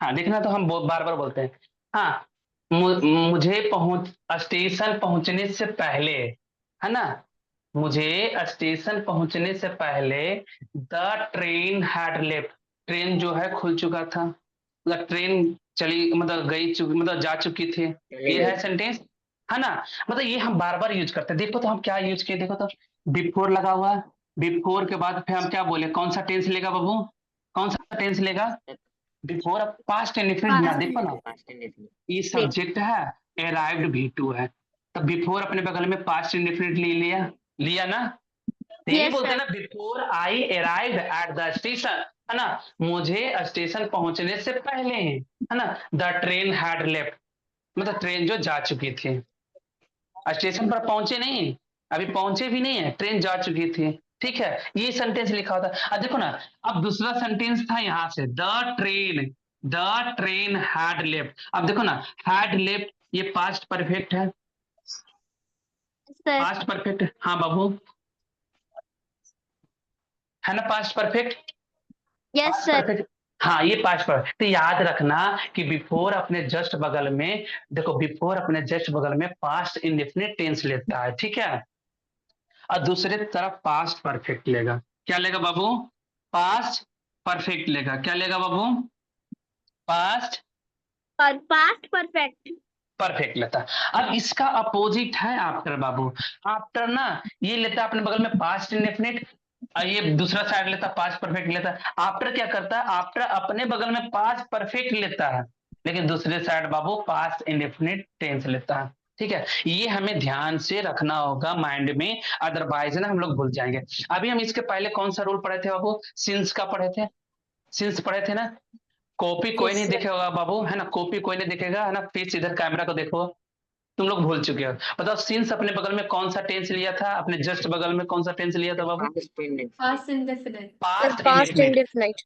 हाँ देखना, तो हम बार बार बोलते हैं। हाँ, मुझे स्टेशन पहुंचने से पहले, है ना, मुझे स्टेशन पहुंचने से पहले the train had left, train जो है खुल चुका था, मतलब ट्रेन चली, मतलब मतलब जा चुकी थी, चली ये गई। है सेंटेंस, है ना। मतलब ये हम बार बार यूज करते हैं। देखो तो हम क्या यूज किए, देखो तो बिफोर लगा हुआ है, बिफोर के बाद फिर हम क्या बोले, कौन सा टेंस लेगा बाबू, कौन सा टेंस लेगा, बिफोर पास्ट इंडेफिनिट ना, Past देखो ना, पास्ट इंडेफिनिट। ये सब्जेक्ट है, अराइव्ड V2 है, तब बिफोर अपने बगल में पास्ट इंडेफिनिट ले लिया, लिया ना। तो यही यस बोलते हैं सर। ना, before I arrive at the station, है ना, मुझे स्टेशन पहुंचने से पहले, है ना, द ट्रेन हैड लेफ्ट, मतलब ट्रेन जो जा चुकी थी, स्टेशन पर पहुंचे नहीं, अभी पहुंचे भी नहीं है, ट्रेन जा चुकी थी, ठीक है, ये सेंटेंस लिखा होता है। अब देखो ना, अब दूसरा सेंटेंस था यहां से, द ट्रेन हैड लेफ्ट, अब देखो ना, हैड लेफ्ट ये पास्ट परफेक्ट है, सर पास्ट परफेक्ट, हाँ बाबू, है ना past perfect, yes past sir. Perfect, हाँ ये पास्ट परफेक्ट। तो याद रखना कि बिफोर अपने जस्ट बगल में, देखो बिफोर अपने जस्ट बगल में पास्ट इंडेफिनिट टेंस लेता है, ठीक है, और दूसरे तरफ पास्ट परफेक्ट लेगा, क्या लेगा बाबू, पास्ट परफेक्ट लेगा, क्या लेगा बाबू, पास्ट और पास्ट परफेक्ट। परफेक्ट लेता। अब इसका अपोजिट है आफ्टर बाबू, आफ्टर ना ये लेता है अपने बगल में पास्ट इंडेफिनिट, और ये दूसरा साइड लेता पास्ट परफेक्ट लेता है। आफ्टर क्या करता है, आफ्टर अपने बगल में पास्ट परफेक्ट लेता है, लेकिन दूसरे साइड बाबू पास्ट इंडेफिनिट टेंस लेता है, ठीक है। ये हमें ध्यान से रखना होगा माइंड में, अदरवाइज ना हम लोग भूल जाएंगे। अभी हम इसके पहले कौन सा रूल पढ़े थे बाबू, सिंस का पढ़े थे, सिंस पढ़े थे ना। कॉपी कोई नहीं देखेगा बाबू, है ना, कॉपी कोई नहीं देखेगा, है ना, फेस इधर कैमरा को देखो, तुम लोग भूल चुके हो। बताओ सिंस अपने बगल में कौन सा टेंस लिया था, अपने जस्ट बगल में कौन सा टेंस लिया था बाबू, past indefinite. Past indefinite. Past past indefinite, indefinite.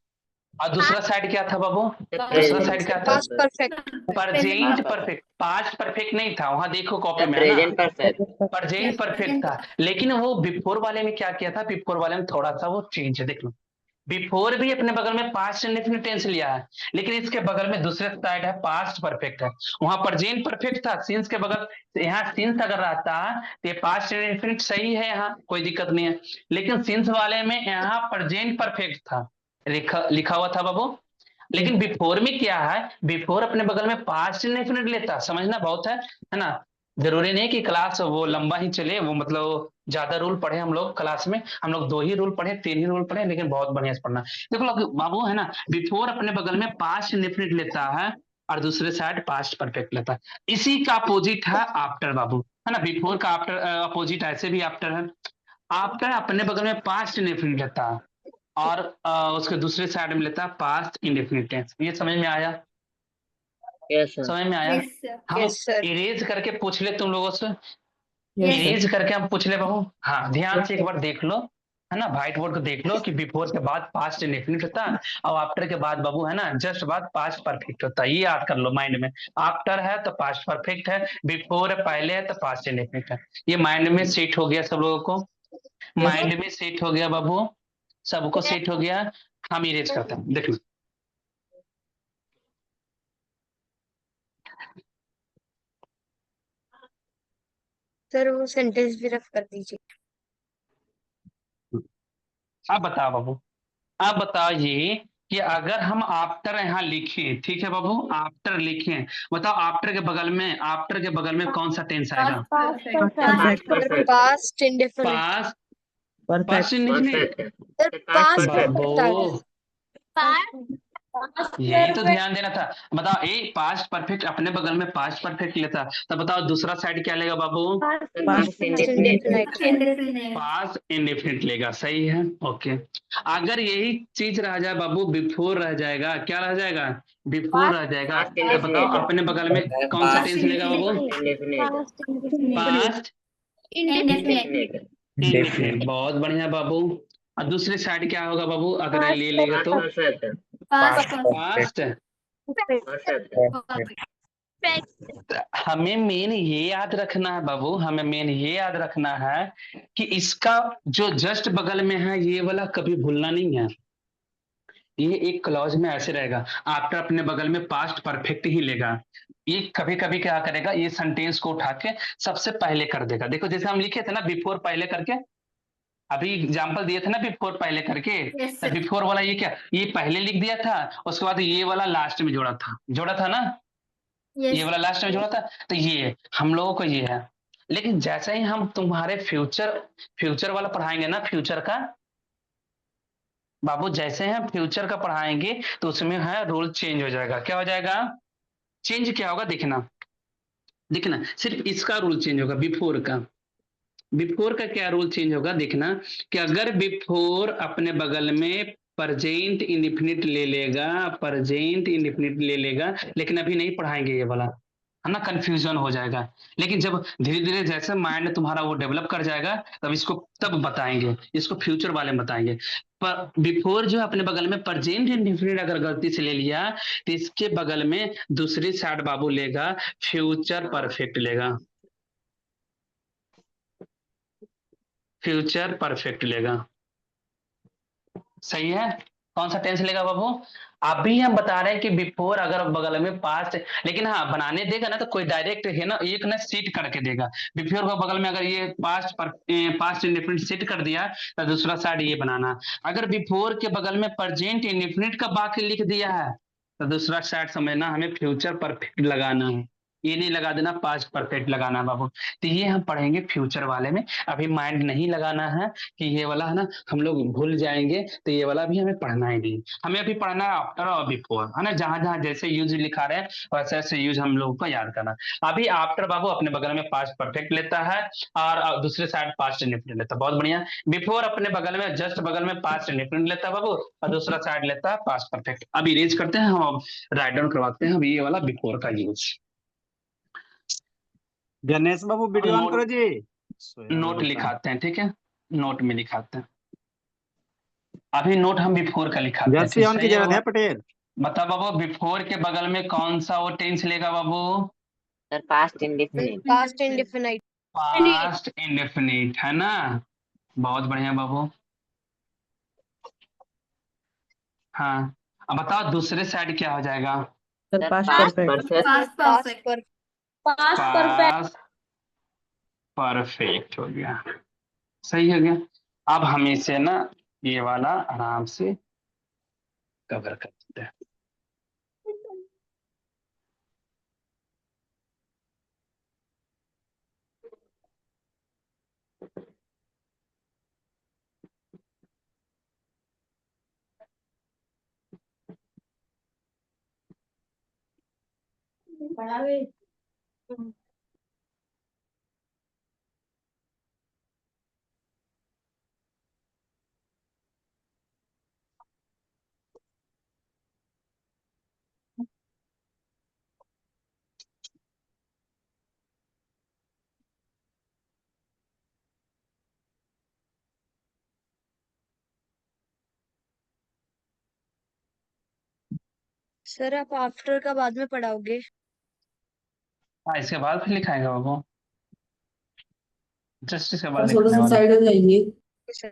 और दूसरा साइड क्या था बाबू? दूसरा प्रेजेंट साइड क्या था? Past perfect. Present perfect. Past perfect नहीं था, वहां देखो कॉपी में है प्रेजेंट ना, परफेक्ट। परजेंट परफेक्ट था। लेकिन वो बिफोर वाले में क्या किया था? बिफोर वाले में थोड़ा सा वो चेंज है, देख लो। बिफोर भी अपने बगल में पास्ट इंडेफिनिट टेंस लिया है, लेकिन इसके बगल में दूसरे साइड है पास्ट परफेक्ट है। वहां प्रेजेंट परफेक्ट था सिंस के बगल, यहाँ सिंस अगर रहता तो ये पास्ट इंडेफिनिट सही है, यहाँ कोई दिक्कत नहीं है। लेकिन सिंस वाले में यहाँ प्रेजेंट परफेक्ट था, लिखा लिखा हुआ था बाबू। लेकिन बिफोर में क्या है? बिफोर अपने बगल में पास्ट इंडेफिनिट लेता, समझना बहुत है ना। जरूरी नहीं कि क्लास वो लंबा ही चले, वो मतलब ज्यादा रूल पढ़े हम लोग क्लास में, हम लोग 2 ही रूल पढ़े, 3 ही रूल पढ़े, लेकिन बहुत बढ़िया से पढ़ना। देखो बाबू है ना, बिफोर अपने बगल में पास्ट इंडेफिनिट लेता है और दूसरे साइड पास्ट परफेक्ट लेता है। इसी का अपोजिट है आफ्टर बाबू, है ना। बिफोर का आफ्टर अपोजिट ऐसे भी आफ्टर है। आफ्टर अपने बगल में पास्ट इंडेफिनिट लेता है और उसके दूसरे साइड में लेता है पास्ट इंडेफिनिट टेंस। ये समझ में आया? Yes sir. समझ में आया? Yes sir. हम यस सर। इरेज करके पूछ ले तुम लोगों से, यस इरेज करके हम पूछ ले बाबू। हाँ ध्यान से एक बार देख लो, है ना, व्हाइट बोर्ड को देख लो कि बिफोर के बाद पास्ट इंडेफिनिट होता है और आफ्टर के बाद बाबू है ना जस्ट बाद पास्ट परफेक्ट होता है। ये याद कर लो माइंड में। आफ्टर है तो पास्ट परफेक्ट है, बिफोर पहले है तो पास्ट इंडेफिनिट है। ये माइंड में सेट हो गया सब लोगों को? माइंड में सेट हो गया बाबू? सबको सेट हो गया? हम इरेज करते हैं, देख लो। सर वो सेंटेंस भी रफ कर दीजिए। अब बताओ बाबू, अब बताओ ये कि अगर हम आफ्टर यहाँ लिखें, ठीक है बाबू, आफ्टर लिखें, बताओ आफ्टर के बगल में कौन सा टेंस आएगा? Perfect. Perfect. Past indefinite. Past, past indefinite perfect. Sir past बाबू, परफेक्ट। यही तो ध्यान देना था। बताओ ए पास्ट परफेक्ट अपने बगल में पास्ट परफेक्ट लेता, तो बताओ दूसरा साइड क्या लेगा बाबू? Past indefinite. Indefinite. Past indefinite लेगा, सही है, ओके। अगर यही चीज रह जाए बाबू, बिफोर रह जाएगा, क्या रह जाएगा? बिफोर रह जाएगा, पास्ट तो बताओ इंडेफिनिट। अपने बगल में कौन सा टेंस लेगा बाबू? इंडेफिनिट। Past indefinite. इंडेफिनिट, बहुत बढ़िया बाबू। और दूसरे साइड क्या होगा बाबू अगर ये ले लेगा तो? Past past. परफेक्ट। हमें मेन ये याद रखना है बाबू, हमें मेन ये याद रखना है कि इसका जो जस्ट बगल में है ये वाला कभी भूलना नहीं है। ये एक क्लॉज में ऐसे रहेगा, आफ्टर अपने बगल में पास्ट परफेक्ट ही लेगा। ये कभी कभी क्या करेगा, ये सेंटेंस को उठा के सबसे पहले कर देगा। देखो जैसे हम लिखे थे ना बिफोर पहले करके, अभी एग्जाम्पल दिए थे ना बिफोर पहले करके, यस तो सर। बिफोर वाला ये क्या, ये पहले लिख दिया था, उसके बाद ये वाला लास्ट में जोड़ा था ना, ये यस वाला लास्ट में जोड़ा था। तो ये हम लोगों को ये है। लेकिन जैसे ही हम तुम्हारे फ्यूचर वाला पढ़ाएंगे ना, फ्यूचर का बाबू, जैसे हम फ्यूचर का पढ़ाएंगे तो उसमें है रूल चेंज हो जाएगा। क्या हो जाएगा? चेंज क्या होगा, दिखना दिखना, सिर्फ इसका रूल चेंज होगा बिफोर का। बिफोर का क्या रूल चेंज होगा, देखना कि अगर बिफोर अपने बगल में प्रजेंट इंडिफिनिट ले लेगा, प्रजेंट इंडिफिनिट ले लेगा, लेकिन अभी नहीं पढ़ाएंगे ये वाला, है ना, कंफ्यूजन हो जाएगा। लेकिन जब धीरे धीरे जैसे माइंड तुम्हारा वो डेवलप कर जाएगा तब इसको तब बताएंगे, इसको फ्यूचर वाले में बताएंगे। पर बिफोर जो अपने बगल में प्रजेंट इंडिफिनिट अगर गलती से ले लिया तो इसके बगल में दूसरी साइड बाबू लेगा फ्यूचर परफेक्ट लेगा, फ्यूचर परफेक्ट लेगा, सही है। कौन सा टेंस लेगा बाबू? अभी हम बता रहे हैं कि बिफोर अगर बगल में पास्ट, लेकिन हाँ बनाने देगा ना तो कोई डायरेक्ट है ना, एक ना सीट करके देगा। बिफोर का बगल में अगर ये पास्ट इंडेफिनिट सीट कर दिया तो दूसरा साइड ये बनाना। अगर बिफोर के बगल में प्रेजेंट इंडेफिनिट का बाकी लिख दिया है तो दूसरा साइड समझना हमें फ्यूचर परफेक्ट लगाना है, ये नहीं लगा देना पास्ट परफेक्ट लगाना है बाबू। तो ये हम पढ़ेंगे फ्यूचर वाले में, अभी माइंड नहीं लगाना है कि ये वाला है ना हम लोग भूल जाएंगे, तो ये वाला भी हमें पढ़ना ही नहीं। हमें अभी पढ़ना है आफ्टर और बिफोर, है ना, जहां जहां जैसे यूज लिखा रहे हैं वैसे वैसे यूज हम लोगों को याद करना। अभी आफ्टर बाबू अपने बगल में पास्ट परफेक्ट लेता है और दूसरे साइड पास्ट इंडेफिनिट लेता है, बहुत बढ़िया। बिफोर अपने बगल में जस्ट बगल में पास्ट इंडेफिनिट लेता है बाबू और दूसरा साइड लेता है पास्ट परफेक्ट। अब इरेज करते हैं हम, राइट डाउन करवाते हैं हम ये वाला बिफोर का use. Ganesh Babu video on करो जी। नोट लिखाते हैं, ठीक है, नोट में लिखाते हैं। अभी नोट हम बिफोर का लिखाते हैं, जस्ट फिर ऑन की सही है जरूरत है बाबू? पटेल। बता बाबू, बिफोर के बगल में कौन सा वो टेंस लेगा बाबू? Sir past indefinite. Past indefinite. Past indefinite, है ना? बहुत बढ़िया बाबू। हाँ, अब बताओ दूसरे साइड क्या हो जाएगा? Sir past past perfect. Perfect. Past perfect. Past perfect हो गया, सही हो गया। अब हम इसे ना ये वाला आराम से कवर कर देते हैं। सर आप आफ्टर का बाद में पढ़ाओगे? हाँ, इसके बाद फिर लिखाएगा बाबू, जस्ट इसके बाद थोड़ा लिखने सा वाला। साइड हो जाएंगे। सर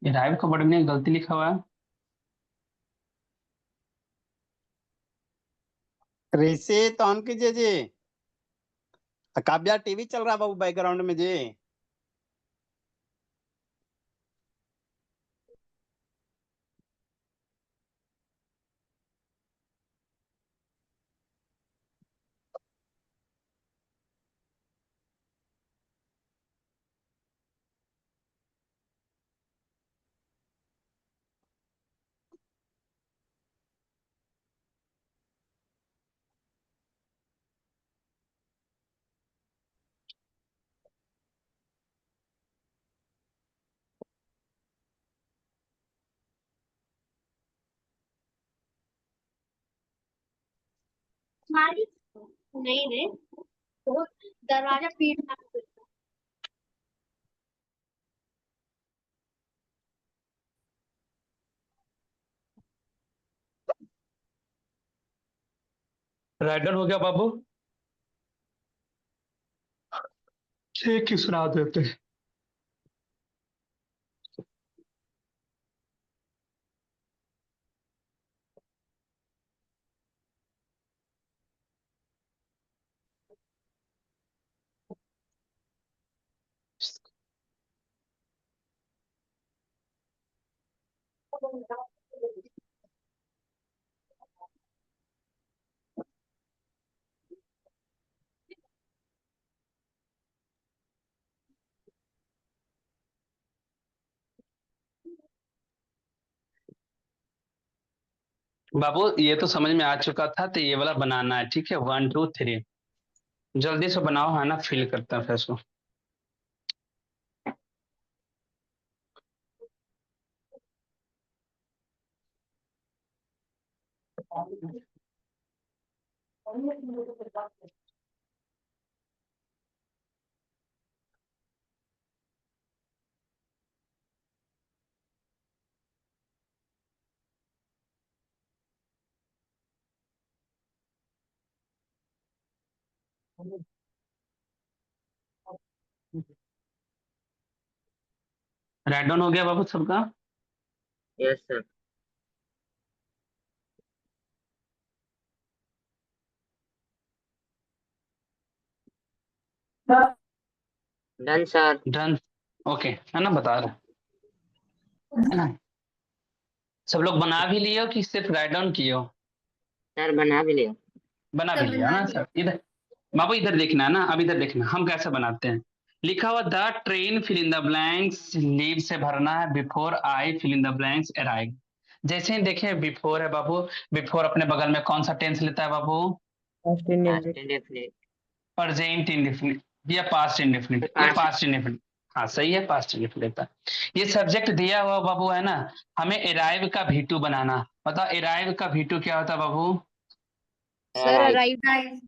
ये राइव का बड़े में गलती लिखा हुआ है। ऋषि तो ऑन कीजिए जी। काव्या टीवी चल रहा है बाबू बैकग्राउंड में जी। नहीं रे, तो दरवाजा पीटना। राइडर हो गया बाबू, ठीक ही सुना देते हैं। बाबू ये तो समझ में आ चुका था, तो ये वाला बनाना है, ठीक है? 1 2 3 जल्दी से बनाओ, है ना? फिल करते हैं फिर इसको। राइट डाउन हो गया बाबू सबका? Yes sir. Done sir. Done, okay, है ना? बता रहे है ना? सब लोग बना भी लिए हो कि सिर्फ राइट डाउन किए हो? सर बना भी लिया। बना भी लिया ना सर? इधर बाबू, इधर देखना है ना। अब इधर देखना हम कैसे बनाते हैं। लिखा हुआ the train fill in the blanks leave से भरना है, before I fill in the blanks arrive. जैसे ही देखें बिफोर है बाबू, बिफोर अपने बगल में कौन सा टेंस लेता है बाबू? Past indefinite. प्रेजेंट इंडेफिनिट या पास्ट इंडेफिनिट? ये Past. Past indefinite. हाँ सही है, पास्ट इंडेफिनिट था। ये सब्जेक्ट दिया हुआ बाबू है ना, हमें अराइव का V2 बनाना। बताओ अराइव का V2 क्या होता है बाबू? Sir Arrive. अराइव।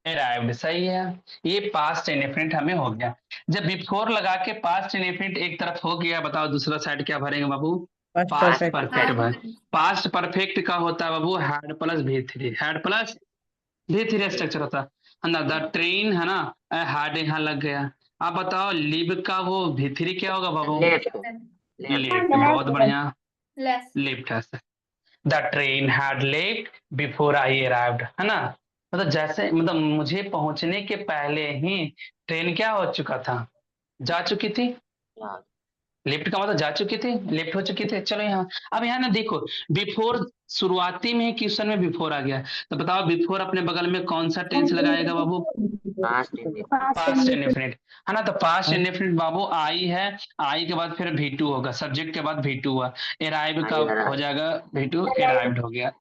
अराइव्ड, सही है। ये पास्ट इंडेफिनिट हमें हो गया। जब बिफोर लगा के पास्ट इंडेफिनिट एक तरफ हो गया, बताओ दूसरा साइड क्या भरेंगे बाबू? पास्ट परफेक्ट भर। पास्ट परफेक्ट का होता है बाबू had plus V3, had plus V3 structure होता है ना। द ट्रेन है ना, हैड यहाँ लग गया। आप बताओ लिव का वो V3 क्या होगा बाबू? Left. Left. लेफ्ट, बहुत बढ़िया, लेफ्ट है। The train had left before I arrived, है ना। मतलब जैसे मतलब मुझे पहुंचने के पहले ही ट्रेन क्या हो चुका था? जा चुकी थी। Yeah. लेफ्ट का मतलब जा चुकी थी, लेफ्ट हो चुकी थी। चलो यहाँ, अब यहाँ ना देखो, बिफोर शुरुआती में ही क्वेश्चन में बिफोर आ गया, तो बताओ बिफोर अपने बगल में कौन सा टेंस लगाएगा बाबू? Past indefinite. पास्ट इंडेफिनिट, है ना। तो पास्ट इंडेफिनिट बाबू आई है, आई के बाद फिर V2 होगा, सब्जेक्ट के बाद V2 हुआ, अराइव का हो जाएगा V2, अराइव्ड हो गया,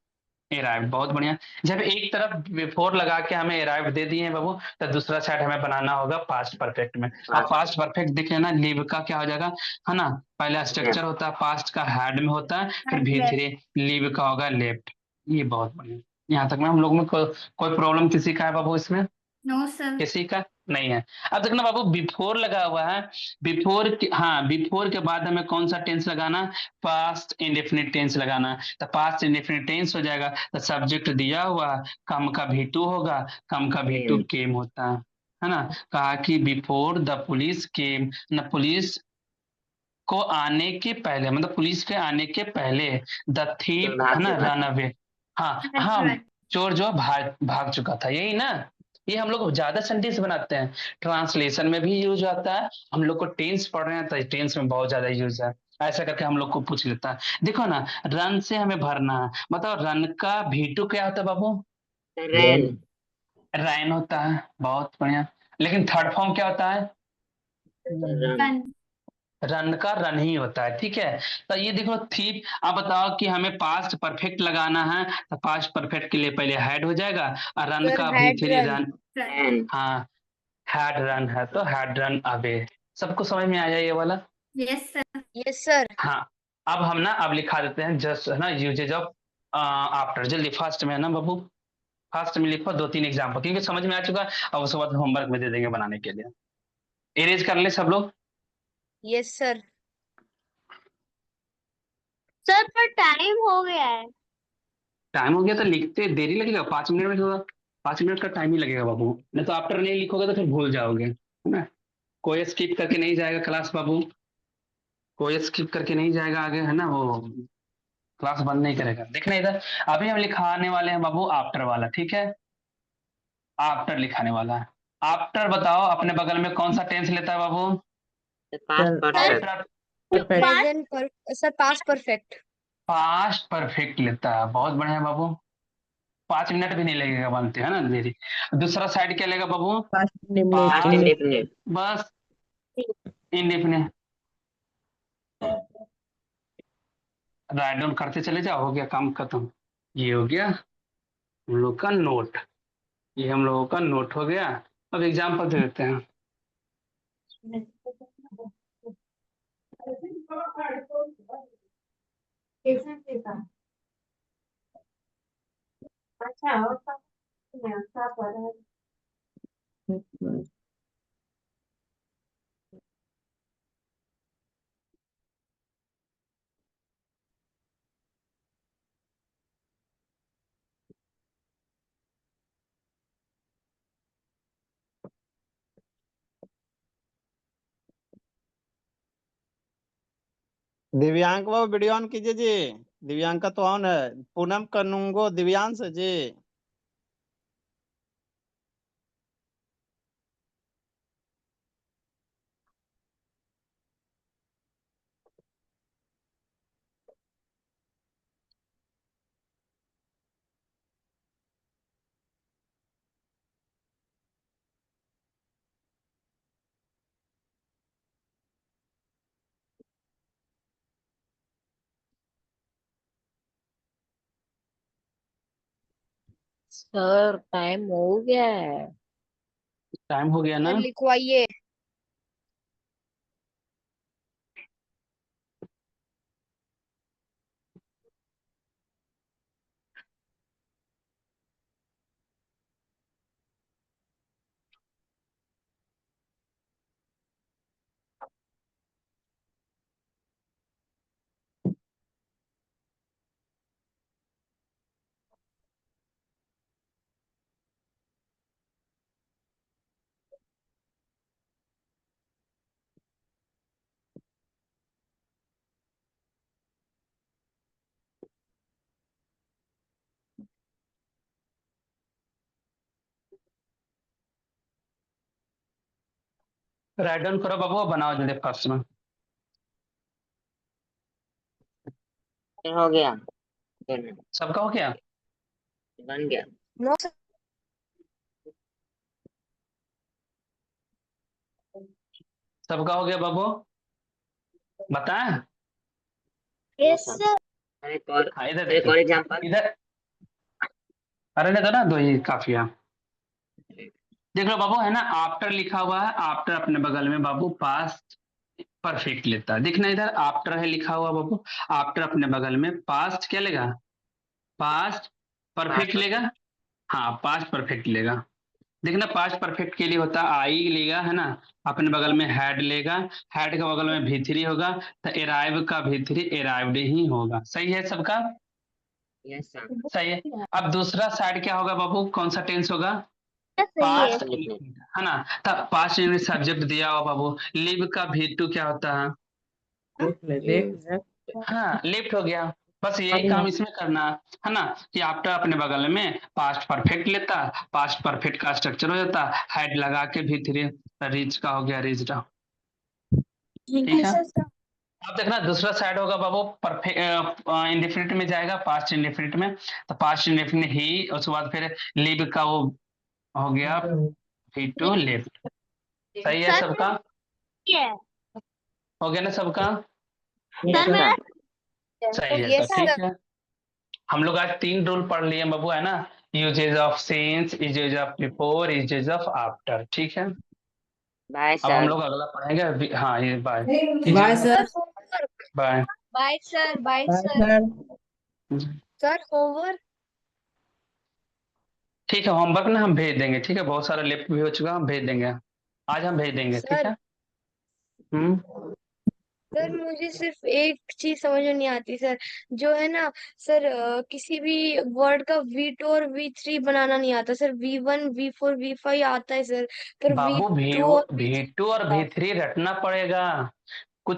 अराइव्ड। बहुत बढ़िया। जब एक तरफ बिफोर लगा के हमें अराइव्ड दे दिए हैं बाबू, तो दूसरा साइड हमें बनाना होगा पास्ट परफेक्ट में। अब Past. पास्ट परफेक्ट देख लेना, लीव का क्या हो जाएगा, है ना। पहला स्ट्रक्चर होता है पास्ट का, हैड में होता है, फिर V3, लीव का होगा लेफ्ट। ये बहुत बढ़िया। यहाँ तक में हम लोग में कोई प्रॉब्लम किसी का है बाबू इसमें? No sir. किसी का नहीं है। अब देखना बाबू, बिफोर लगा हुआ है, बिफोर के, हाँ बिफोर के बाद हमें कौन सा टेंस लगाना? पास्ट इंडेफिनिट टेंस लगाना। तो पास्ट इंडेफिनिट टेंस हो जाएगा, तो सब्जेक्ट दिया हुआ, कम का V2 होगा, कम का V2 केम होता है ना। कहा कि बिफोर द पुलिस केम, न पुलिस को आने के पहले, मतलब पुलिस के आने के पहले, द थीप है ना रन अवे। हाँ हाँ, चोर जो भाग चुका था, यही ना। ये हम लोग ज्यादा सेंटेंस बनाते हैं, ट्रांसलेशन में भी यूज आता है। हम लोग को टेंस पढ़ रहे हैं तो टेंस में बहुत ज्यादा यूज है। ऐसा करके हम लोग को पूछ लेता है। देखो ना, रन से हमें भरना है, बताओ रन का V2 क्या होता है बाबू? Rain. रैन होता है, बहुत बढ़िया। लेकिन थर्ड फॉर्म क्या होता है? Run. रन का रन ही होता है, ठीक है। तो ये देखो थी। अब बताओ कि हमें पास्ट परफेक्ट लगाना है, तो पास्ट परफेक्ट के लिए पहले हैड हो जाएगा, और रन सर का had V3 run. Run. Ran. हाँ, हैड रन है तो हैड रन अवे। सबको समझ में आया ये वाला? Yes sir. Yes sir. हाँ। अब हम ना अब लिखा देते हैं जस्ट, है ना, यूजेज ऑफ आफ्टर। जल्दी फर्स्ट में है ना बाबू, फर्स्ट में लिखो 2-3 एग्जाम्पल, क्योंकि समझ में आ चुका है। अब उसके बाद होमवर्क में दे देंगे बनाने के लिए। इरेज कर ले सब लोग। Yes sir. सर पर टाइम हो गया है। टाइम हो गया तो लिखते देरी लगेगा, 5 मिनट में थोड़ा, 5 मिनट का टाइम ही लगेगा बाबू। नहीं तो आफ्टर नहीं लिखोगे तो फिर भूल जाओगे, है ना। कोई स्किप करके नहीं जाएगा क्लास बाबू, कोई स्किप करके नहीं जाएगा आगे, है ना। वो क्लास बंद नहीं करेगा। देखना इधर, अभी हम लिखाने वाले हैं बाबू आफ्टर वाला, ठीक है। आफ्टर लिखाने वाला है। आफ्टर बताओ अपने बगल में कौन सा टेंस लेता है बाबू? The past perfect. After present पर sir past perfect. Past perfect लेता है, बहुत बढ़िया बाबू। 5 मिनट भी नहीं लगेगा बनते, है ना मेरी। दूसरा साइड क्या लेगा बाबू? Past past, indefinite. बस इंडेफिनिट। राइट डाउन करते चले जाओ, हो गया काम खत्म। ये हो गया हम लोग का नोट, ये हम लोगों का नोट हो गया। अब एग्जाम्पल दे देते हैं। दिव्यांक बाबू वीडियो ऑन कीजिए जी। दिव्यांक का तो ऑन है। पूनम कनुंगो दिव्यांश जी। सर टाइम हो गया है। टाइम हो गया ना? सर लिखवाइए। राइट डाउन करो बाबू, बनाओ जल्दी फर्स्ट में। हो गया। बन सबका हो गया? बन गया। No sir. सबका हो गया बाबू? बताएं? Yes sir sir. एक और हाँ इधर एक और देखिए, एग्जांपल। इधर। अरे नहीं तो ना, दो ही काफी है। देख लो बाबू, है ना, आफ्टर लिखा हुआ है, आफ्टर अपने बगल में बाबू पास्ट परफेक्ट लेता है। देखना इधर आफ्टर है लिखा हुआ बाबू, आफ्टर अपने बगल में पास्ट क्या लेगा? पास्ट परफेक्ट लेगा। हाँ पास्ट परफेक्ट लेगा। देखना पास्ट परफेक्ट के लिए होता है आई लेगा, है ना, अपने बगल में हैड लेगा, हैड के बगल में भी थ्री होगा, तो एराइव का भी थ्री एराइव्ड ही होगा। सही है सबका? Yes sir. सही है। अब दूसरा साइड क्या होगा बाबू, कौन सा टेंस होगा? सही है। पास्ट, है ना, तब पास्ट में सब्जेक्ट दिया हुआ बाबू, लिव का भी टू क्या होता है? हाँ लिफ्ट हो गया। बस यही काम इसमें करना है ना, कि आफ्टर अपने बगल में पास्ट परफेक्ट लेता, पास्ट परफेक्ट का स्ट्रक्चर हो जाता, हेड लगा के भी थ्री, रीच का हो गया रीच्ड। ठीक है। अब देखना दूसरा साइड होगा बाबू, परफेक्ट इंडेफिनिट में जाएगा, पास्ट इंडेफिनिट में, तो पास्ट इंडेफिनिट ही, उसके बाद फिर लिव का वो हो गया भी टू लेफ्ट। सही है सर सबका? ये हो गया ना सबका? सर मेरा सही है यस सब सर। ठीक है। हम लोग आज 3 रूल पढ़ लिए बाबू, है ना, uses of since, uses of before, uses of after. ठीक है। बाय अब हम सर। लोग अगला पढ़ेंगे हाँ ये bye. Bye sir. Sir homework. Bye. Bye sir. Bye bye sir. Sir. Sir homework. ठीक है, होमवर्क ना हम भेज देंगे, ठीक है, बहुत सारा लेफ्ट भी हो चुका, हम भेज देंगे, आज हम भेज देंगे, ठीक सर है। हम्म। सर मुझे सिर्फ एक चीज समझ में नहीं आती सर, जो है ना सर, किसी भी वर्ड का V2 और V3 बनाना नहीं आता सर। V1 V4 V5 आता है सर, पर बाबू V2 और भी टू और भी थ्री रटना पड़ेगा।